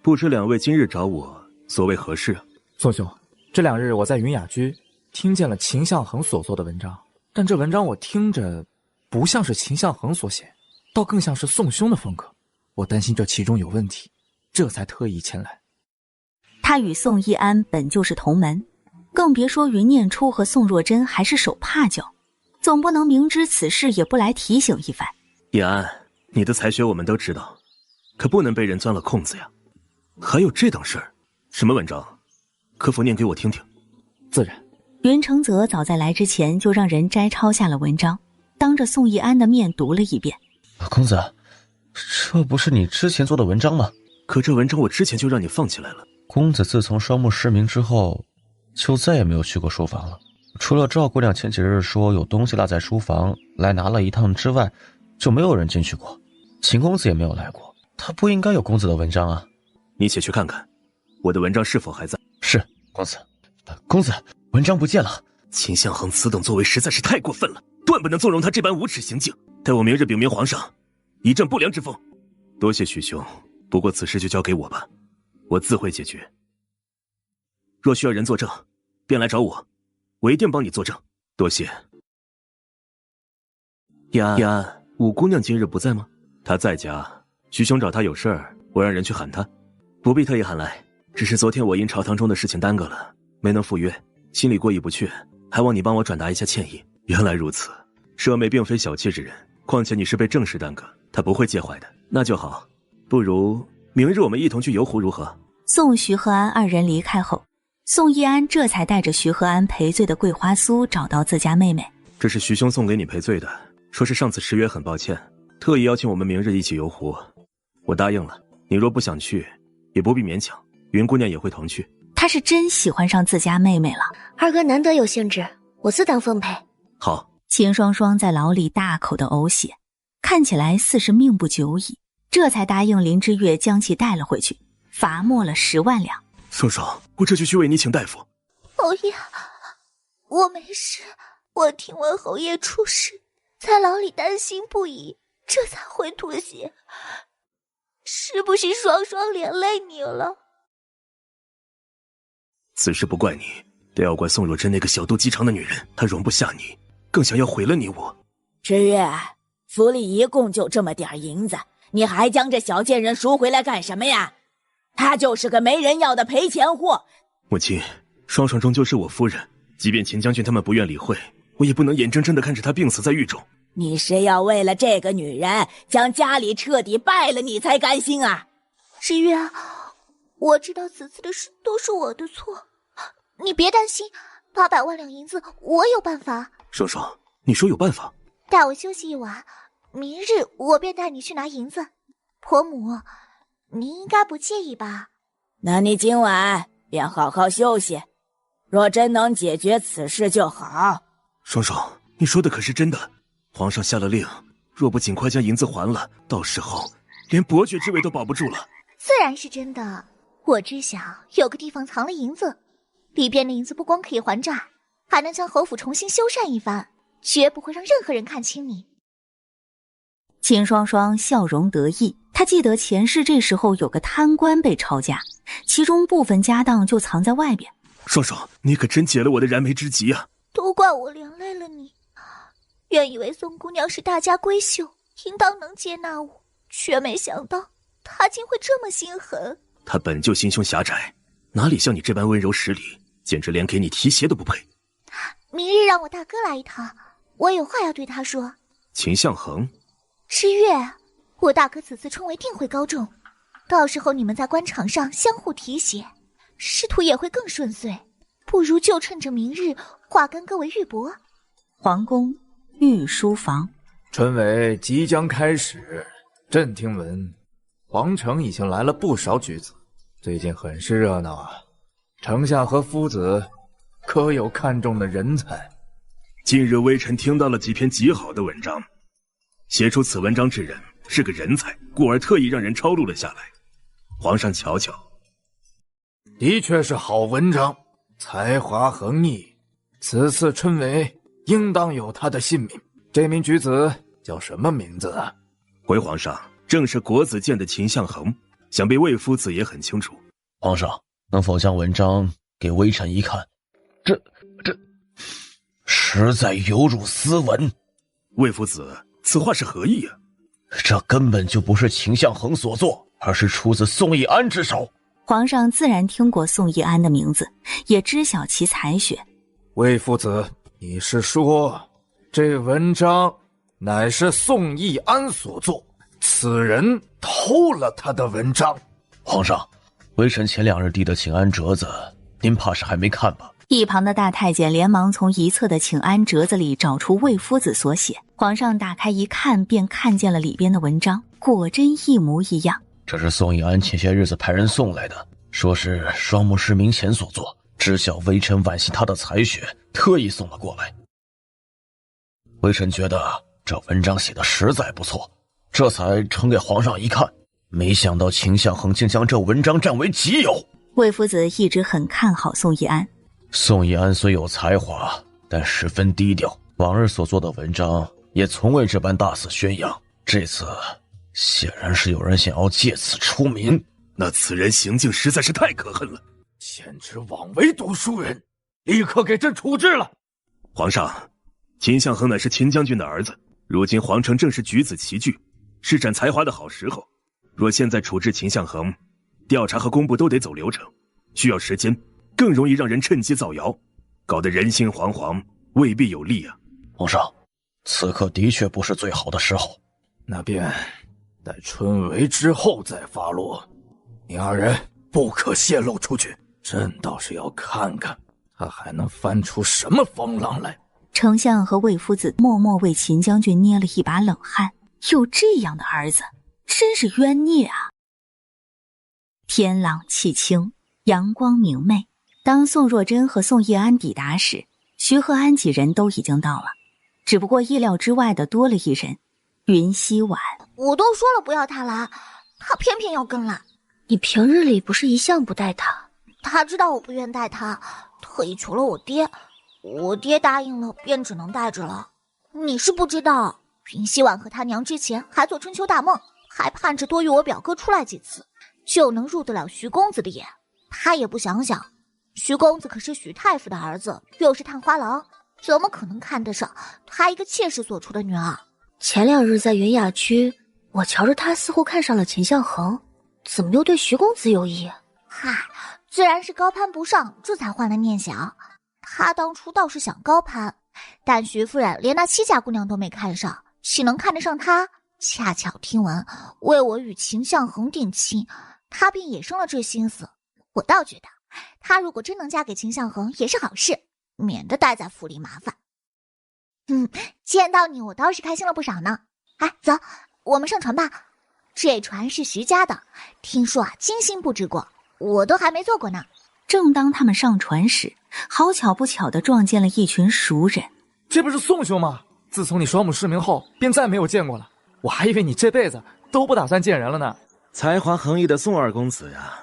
不知两位今日找我，所谓何事啊？宋兄，这2日我在云雅居听见了秦向恒所做的文章，但这文章我听着不像是秦向恒所写，倒更像是宋兄的风格。我担心这其中有问题，这才特意前来。他与宋逸安本就是同门，更别说云念初和宋若真还是手帕交，总不能明知此事也不来提醒一番。逸安，你的才学我们都知道，可不能被人钻了空子呀。还有这等事儿？什么文章？可否念给我听听？自然。云承泽早在来之前就让人摘抄下了文章，当着宋逸安的面读了一遍。公子，这不是你之前做的文章吗？可这文章我之前就让你放起来了。公子自从双目失明之后，就再也没有去过书房了。除了赵姑娘前几日说有东西落在书房，来拿了一趟之外，就没有人进去过。秦公子也没有来过，他不应该有公子的文章啊。你且去看看，我的文章是否还在？是，公子。公子，文章不见了。秦向恒此等作为实在是太过分了，断不能纵容他这般无耻行径。待我明日禀明皇上，以正不良之风。多谢徐兄，不过此事就交给我吧，我自会解决。若需要人作证，便来找我，我一定帮你作证。多谢。逸安，五姑娘今日不在吗？她在家，徐兄找她有事儿，我让人去喊她。不必特意喊来，只是昨天我因朝堂中的事情耽搁了，没能赴约，心里过意不去，还望你帮我转达一下歉意。原来如此，舍妹并非小气之人，况且你是被正事耽搁，她不会介怀的。那就好，不如明日我们一同去游湖如何？送徐鹤安二人离开后，宋逸安这才带着徐鹤安赔罪的桂花酥找到自家妹妹。这是徐兄送给你赔罪的，说是上次失约很抱歉，特意邀请我们明日一起游湖。我答应了，你若不想去，也不必勉强，云姑娘也会同去。他是真喜欢上自家妹妹了。二哥难得有兴致，我自当奉陪。好。秦双双在牢里大口的呕血，看起来似是命不久矣，这才答应林之月将其带了回去，罚没了10万两。双双，我这就去为你请大夫。侯爷，我没事。我听闻侯爷出事，在牢里担心不已，这才会吐血。是不是双双连累你了？此事不怪你，得要怪宋若真那个小肚鸡肠的女人，她容不下你，更想要毁了你我。知月，府里一共就这么点银子，你还将这小贱人赎回来干什么呀？她就是个没人要的赔钱货。母亲，双双终究是我夫人，即便秦将军他们不愿理会，我也不能眼睁睁地看着她病死在狱中。你是要为了这个女人将家里彻底败了你才甘心啊？知月，我知道此次的事都是我的错，你别担心，800万两银子我有办法。双双，你说有办法？带我休息一晚，明日我便带你去拿银子。婆母，您应该不介意吧？那你今晚便好好休息，若真能解决此事就好。双双，你说的可是真的？皇上下了令，若不尽快将银子还了，到时候连伯爵之位都保不住了。自然是真的，我知晓有个地方藏了银子，里边的银子不光可以还债，还能将侯府重新修缮一番，绝不会让任何人看轻你。秦双双笑容得意，他记得前世这时候有个贪官被抄家，其中部分家当就藏在外边。双双，你可真解了我的燃眉之急啊！都怪我连累了你。原以为宋姑娘是大家闺秀，应当能接纳我，却没想到她竟会这么心狠。她本就心胸狭窄，哪里像你这般温柔识礼，简直连给你提鞋都不配。明日让我大哥来一趟，我有话要对他说。秦向恒，诗月，我大哥此次冲为定会高中，到时候你们在官场上相互提携，仕途也会更顺遂。不如就趁着明日化干戈为玉帛。皇宫御书房，春闱即将开始。朕听闻皇城已经来了不少举子，最近很是热闹啊。丞相和夫子可有看中的人才？近日微臣听到了几篇极好的文章，写出此文章之人是个人才，故而特意让人抄录了下来。皇上瞧瞧。的确是好文章，才华横溢，此次春闱应当有他的姓名。这名举子叫什么名字啊？回皇上，正是国子监的秦向恒，想必魏夫子也很清楚。皇上，能否将文章给微臣一看？这实在犹如斯文。魏夫子，此话是何意啊？这根本就不是秦向恒所作，而是出自宋义安之手。皇上自然听过宋义安的名字，也知晓其才学。魏夫子，你是说这文章乃是宋义安所作，此人偷了他的文章？皇上，微臣前2日递的请安折子，您怕是还没看吧？一旁的大太监连忙从一侧的请安折子里找出魏夫子所写。皇上打开一看，便看见了里边的文章，果真一模一样。这是宋义安前些日子派人送来的，说是双目失明前所作，知晓微臣惋惜他的才学，特意送了过来。微臣觉得这文章写的实在不错，这才呈给皇上一看，没想到秦向恒竟将这文章占为己有。魏夫子一直很看好宋义安。宋义安虽有才华，但十分低调，往日所做的文章也从未这般大肆宣扬，这次显然是有人想要借此出名。那此人行径实在是太可恨了，简直枉为读书人，立刻给朕处置了。皇上，秦向恒乃是秦将军的儿子，如今皇城正是举子齐聚，施展才华的好时候。若现在处置秦向恒，调查和公布都得走流程，需要时间，更容易让人趁机造谣，搞得人心惶惶，未必有利啊。皇上，此刻的确不是最好的时候，那便待春闱之后再发落。你二人不可泄露出去，朕倒是要看看他还能翻出什么风浪来。丞相和魏夫子默默为秦将军捏了一把冷汗，有这样的儿子，真是冤孽啊！天朗气清，阳光明媚。当宋若真和宋义安抵达时，徐和安几人都已经到了，只不过意料之外的多了一人，云溪婉。我都说了不要他来，他偏偏要跟来。你平日里不是一向不带他？他知道我不愿带他，特意求了我爹，我爹答应了，便只能带着了。你是不知道，云溪婉和他娘之前还做春秋大梦，还盼着多与我表哥出来几次，就能入得了徐公子的眼。他也不想想，徐公子可是许太傅的儿子，又是探花郎，怎么可能看得上他一个妾室所出的女儿？前2日在元雅居，我瞧着他似乎看上了秦向恒，怎么又对徐公子有意？嗨，自然是高攀不上，这才换了念想。他当初倒是想高攀，但徐夫人连那7家姑娘都没看上，岂能看得上他？恰巧听闻为我与秦向恒定亲，他便也生了这心思。我倒觉得他如果真能嫁给秦向恒也是好事，免得待在府里麻烦。见到你我倒是开心了不少呢。哎，走，我们上船吧。这船是徐家的，听说精心布置过，我都还没坐过呢。正当他们上船时，好巧不巧地撞见了一群熟人。这不是宋兄吗？自从你双目失明后，便再没有见过了。我还以为你这辈子都不打算见人了呢。才华横溢的宋二公子呀，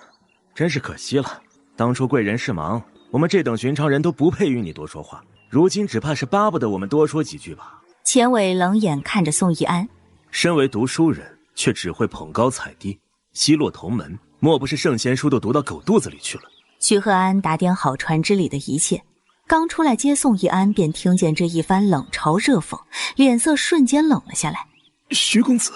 真是可惜了。当初贵人事忙，我们这等寻常人都不配与你多说话，如今只怕是巴不得我们多说几句吧。钱伟冷眼看着宋义安，身为读书人，却只会捧高踩低，奚落同门，莫不是圣贤书都读到狗肚子里去了？徐鹤安打点好船只里的一切，刚出来接宋一安，便听见这一番冷嘲热讽，脸色瞬间冷了下来。徐公子，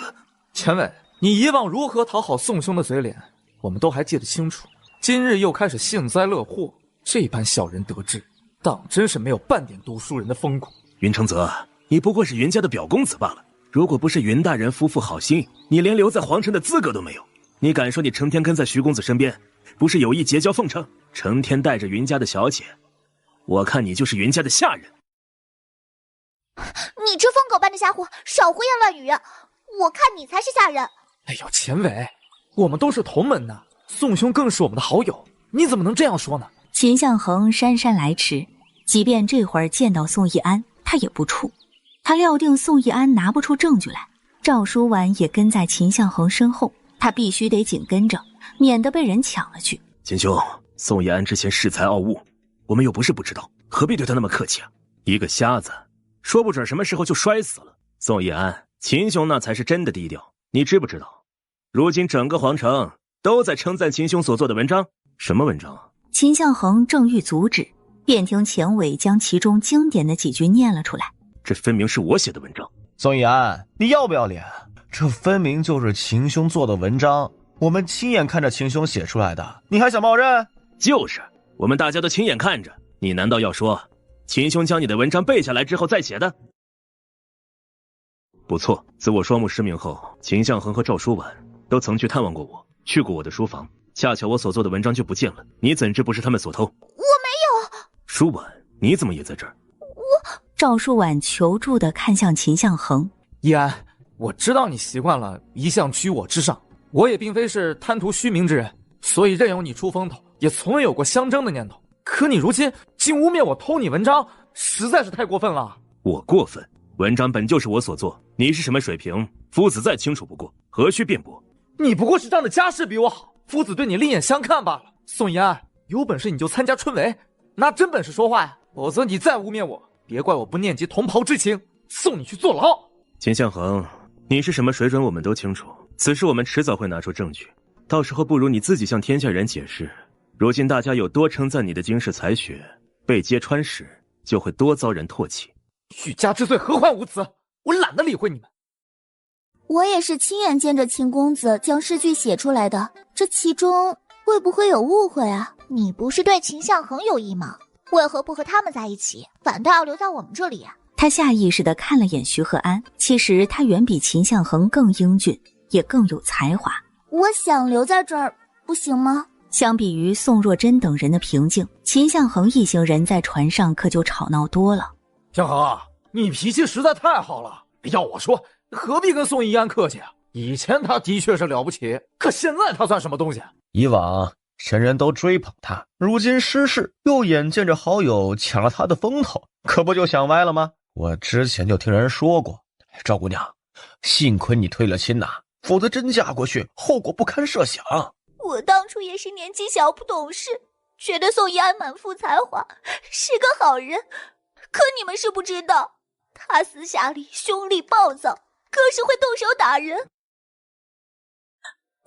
前伟，你以往如何讨好宋兄的嘴脸，我们都还记得清楚。今日又开始幸灾乐祸，这般小人得志，当真是没有半点读书人的风骨。云承泽，你不过是云家的表公子罢了。如果不是云大人夫妇好心，你连留在皇城的资格都没有。你敢说你成天跟在徐公子身边，不是有意结交奉承，成天带着云家的小姐？我看你就是云家的下人。你这疯狗般的家伙，少胡言乱语！我看你才是下人。哎呦，钱伟，我们都是同门的，宋兄更是我们的好友，你怎么能这样说呢？秦向恒姗姗来迟，即便这会儿见到宋一安，他也不怵。他料定宋一安拿不出证据来，赵书婉也跟在秦向恒身后，他必须得紧跟着，免得被人抢了去。秦兄，宋一安之前恃才傲物，我们又不是不知道，何必对他那么客气啊？一个瞎子，说不准什么时候就摔死了。宋一安，秦兄那才是真的低调，你知不知道？如今整个皇城都在称赞秦兄所做的文章。什么文章啊？秦向恒正欲阻止，便听钱伟将其中经典的几句念了出来。这分明是我写的文章。宋一安，你要不要脸？这分明就是秦兄做的文章，我们亲眼看着秦兄写出来的，你还想冒认？就是，我们大家都亲眼看着，你难道要说秦兄将你的文章背下来之后再写的？不错，自我双目失明后，秦向恒和赵书婉都曾去探望过我，去过我的书房，恰巧我所做的文章就不见了，你怎知不是他们所偷？我没有。书婉，你怎么也在这儿？赵书婉求助地看向秦向恒。一安，我知道你习惯了一向居我之上，我也并非是贪图虚名之人，所以任由你出风头，也从未有过相争的念头。可你如今竟污蔑我偷你文章，实在是太过分了。我过分？文章本就是我所作，你是什么水平，夫子再清楚不过，何须辩驳？你不过是仗着家世比我好，夫子对你另眼相看罢了。宋一安，有本事你就参加春闱，拿真本事说话呀，否则你再污蔑我，别怪我不念及同袍之情，送你去坐牢。秦向恒，你是什么水准我们都清楚，此事我们迟早会拿出证据，到时候不如你自己向天下人解释。如今大家有多称赞你的经世才学，被揭穿时就会多遭人唾弃。欲加之罪，何患无辞？我懒得理会你们。我也是亲眼见着秦公子将诗句写出来的，这其中会不会有误会啊？你不是对秦向恒有意吗？为何不和他们在一起，反倒要留在我们这里啊？他下意识地看了眼徐鹤安，其实他远比秦向恒更英俊，也更有才华。我想留在这儿，不行吗？相比于宋若真等人的平静，秦向恒一行人在船上可就吵闹多了。向恒，你脾气实在太好了，要我说，何必跟宋一安客气啊？以前他的确是了不起，可现在他算什么东西？以往人人都追捧他，如今失势，又眼见着好友抢了他的风头，可不就想歪了吗？我之前就听人说过，赵姑娘，幸亏你退了亲呐，否则真嫁过去，后果不堪设想。我当初也是年纪小不懂事，觉得宋一安满腹才华，是个好人。可你们是不知道，他私下里凶戾暴躁，更是会动手打人。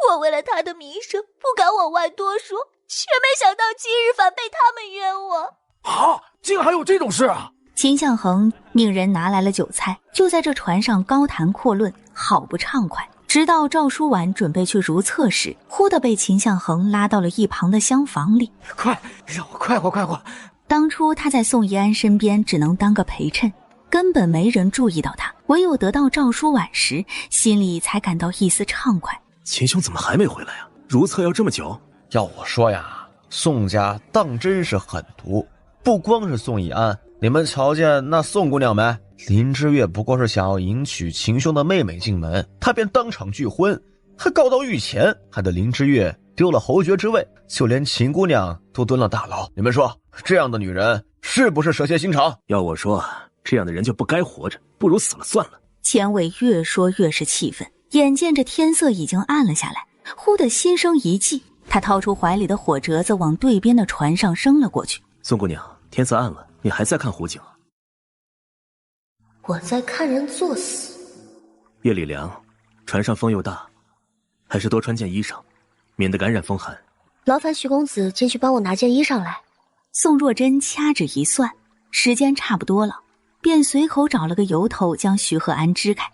我为了他的名声不敢往外多说，却没想到今日反被他们冤枉。啊，竟还有这种事啊！秦向恒命人拿来了酒菜，就在这船上高谈阔论，好不畅快。直到赵书婉准备去如厕时，忽地被秦向恒拉到了一旁的厢房里。快，让我快活！当初他在宋一安身边只能当个陪衬，根本没人注意到他，唯有得到赵书婉时，心里才感到一丝畅快。秦兄怎么还没回来啊？如厕要这么久？要我说呀，宋家当真是狠毒，不光是宋一安，你们瞧见那宋姑娘没？林之月不过是想要迎娶秦兄的妹妹进门，他便当场拒婚，还告到御前，害得林之月丢了侯爵之位，就连秦姑娘都蹲了大牢。你们说，这样的女人是不是蛇蝎心肠？要我说，这样的人就不该活着，不如死了算了。钱伟越说越是气愤，眼见着天色已经暗了下来，忽地心生一计，他掏出怀里的火折子往对边的船上扔了过去。宋姑娘，天色暗了，你还在看湖景啊？我在看人作死。夜里凉，船上风又大，还是多穿件衣裳，免得感染风寒。劳烦徐公子进去帮我拿件衣裳来。宋若真掐指一算，时间差不多了，便随口找了个由头将徐鹤安支开。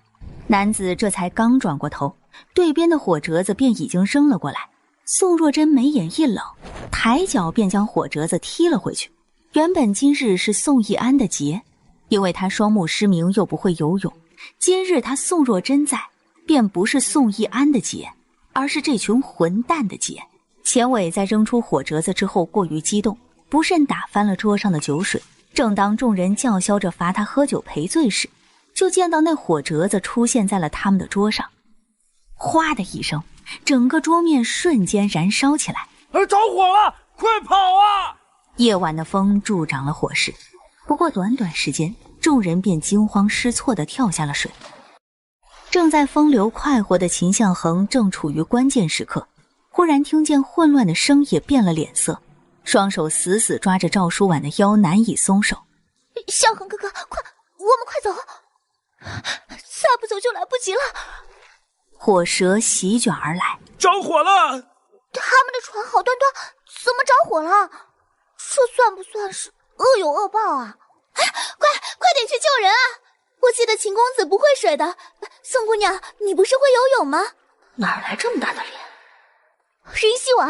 男子这才刚转过头，对边的火折子便已经扔了过来。宋若真眉眼一冷，抬脚便将火折子踢了回去。原本今日是宋义安的劫，因为他双目失明又不会游泳，今日他宋若真在，便不是宋义安的劫，而是这群混蛋的劫。钱伟在扔出火折子之后过于激动，不慎打翻了桌上的酒水。正当众人叫嚣着罚他喝酒赔罪时，就见到那火折子出现在了他们的桌上。哗的一声，整个桌面瞬间燃烧起来。着火了，快跑啊！夜晚的风助长了火势，不过短短时间，众人便惊慌失措地跳下了水。正在风流快活的秦向恒正处于关键时刻，忽然听见混乱的声也变了脸色，双手死死抓着赵书婉的腰，难以松手。向恒哥哥，快，我们快走，再不走就来不及了。火舌席卷而来，着火了！他们的船好端端，怎么着火了？这算不算是恶有恶报啊？快点去救人啊！我记得秦公子不会水的，宋姑娘，你不是会游泳吗？哪来这么大的脸？云溪婉，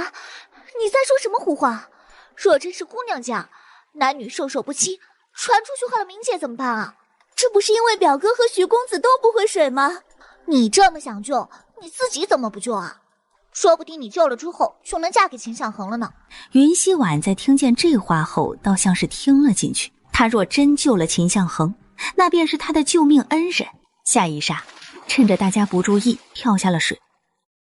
你在说什么胡话？若真是姑娘家，男女授受不亲，传出去坏了名节怎么办啊？这不是因为表哥和徐公子都不会水吗？你这么想救，你自己怎么不救啊？说不定你救了之后就能嫁给秦向恒了呢。云溪婉在听见这话后倒像是听了进去，她若真救了秦向恒，那便是她的救命恩人。下一刹，趁着大家不注意跳下了水，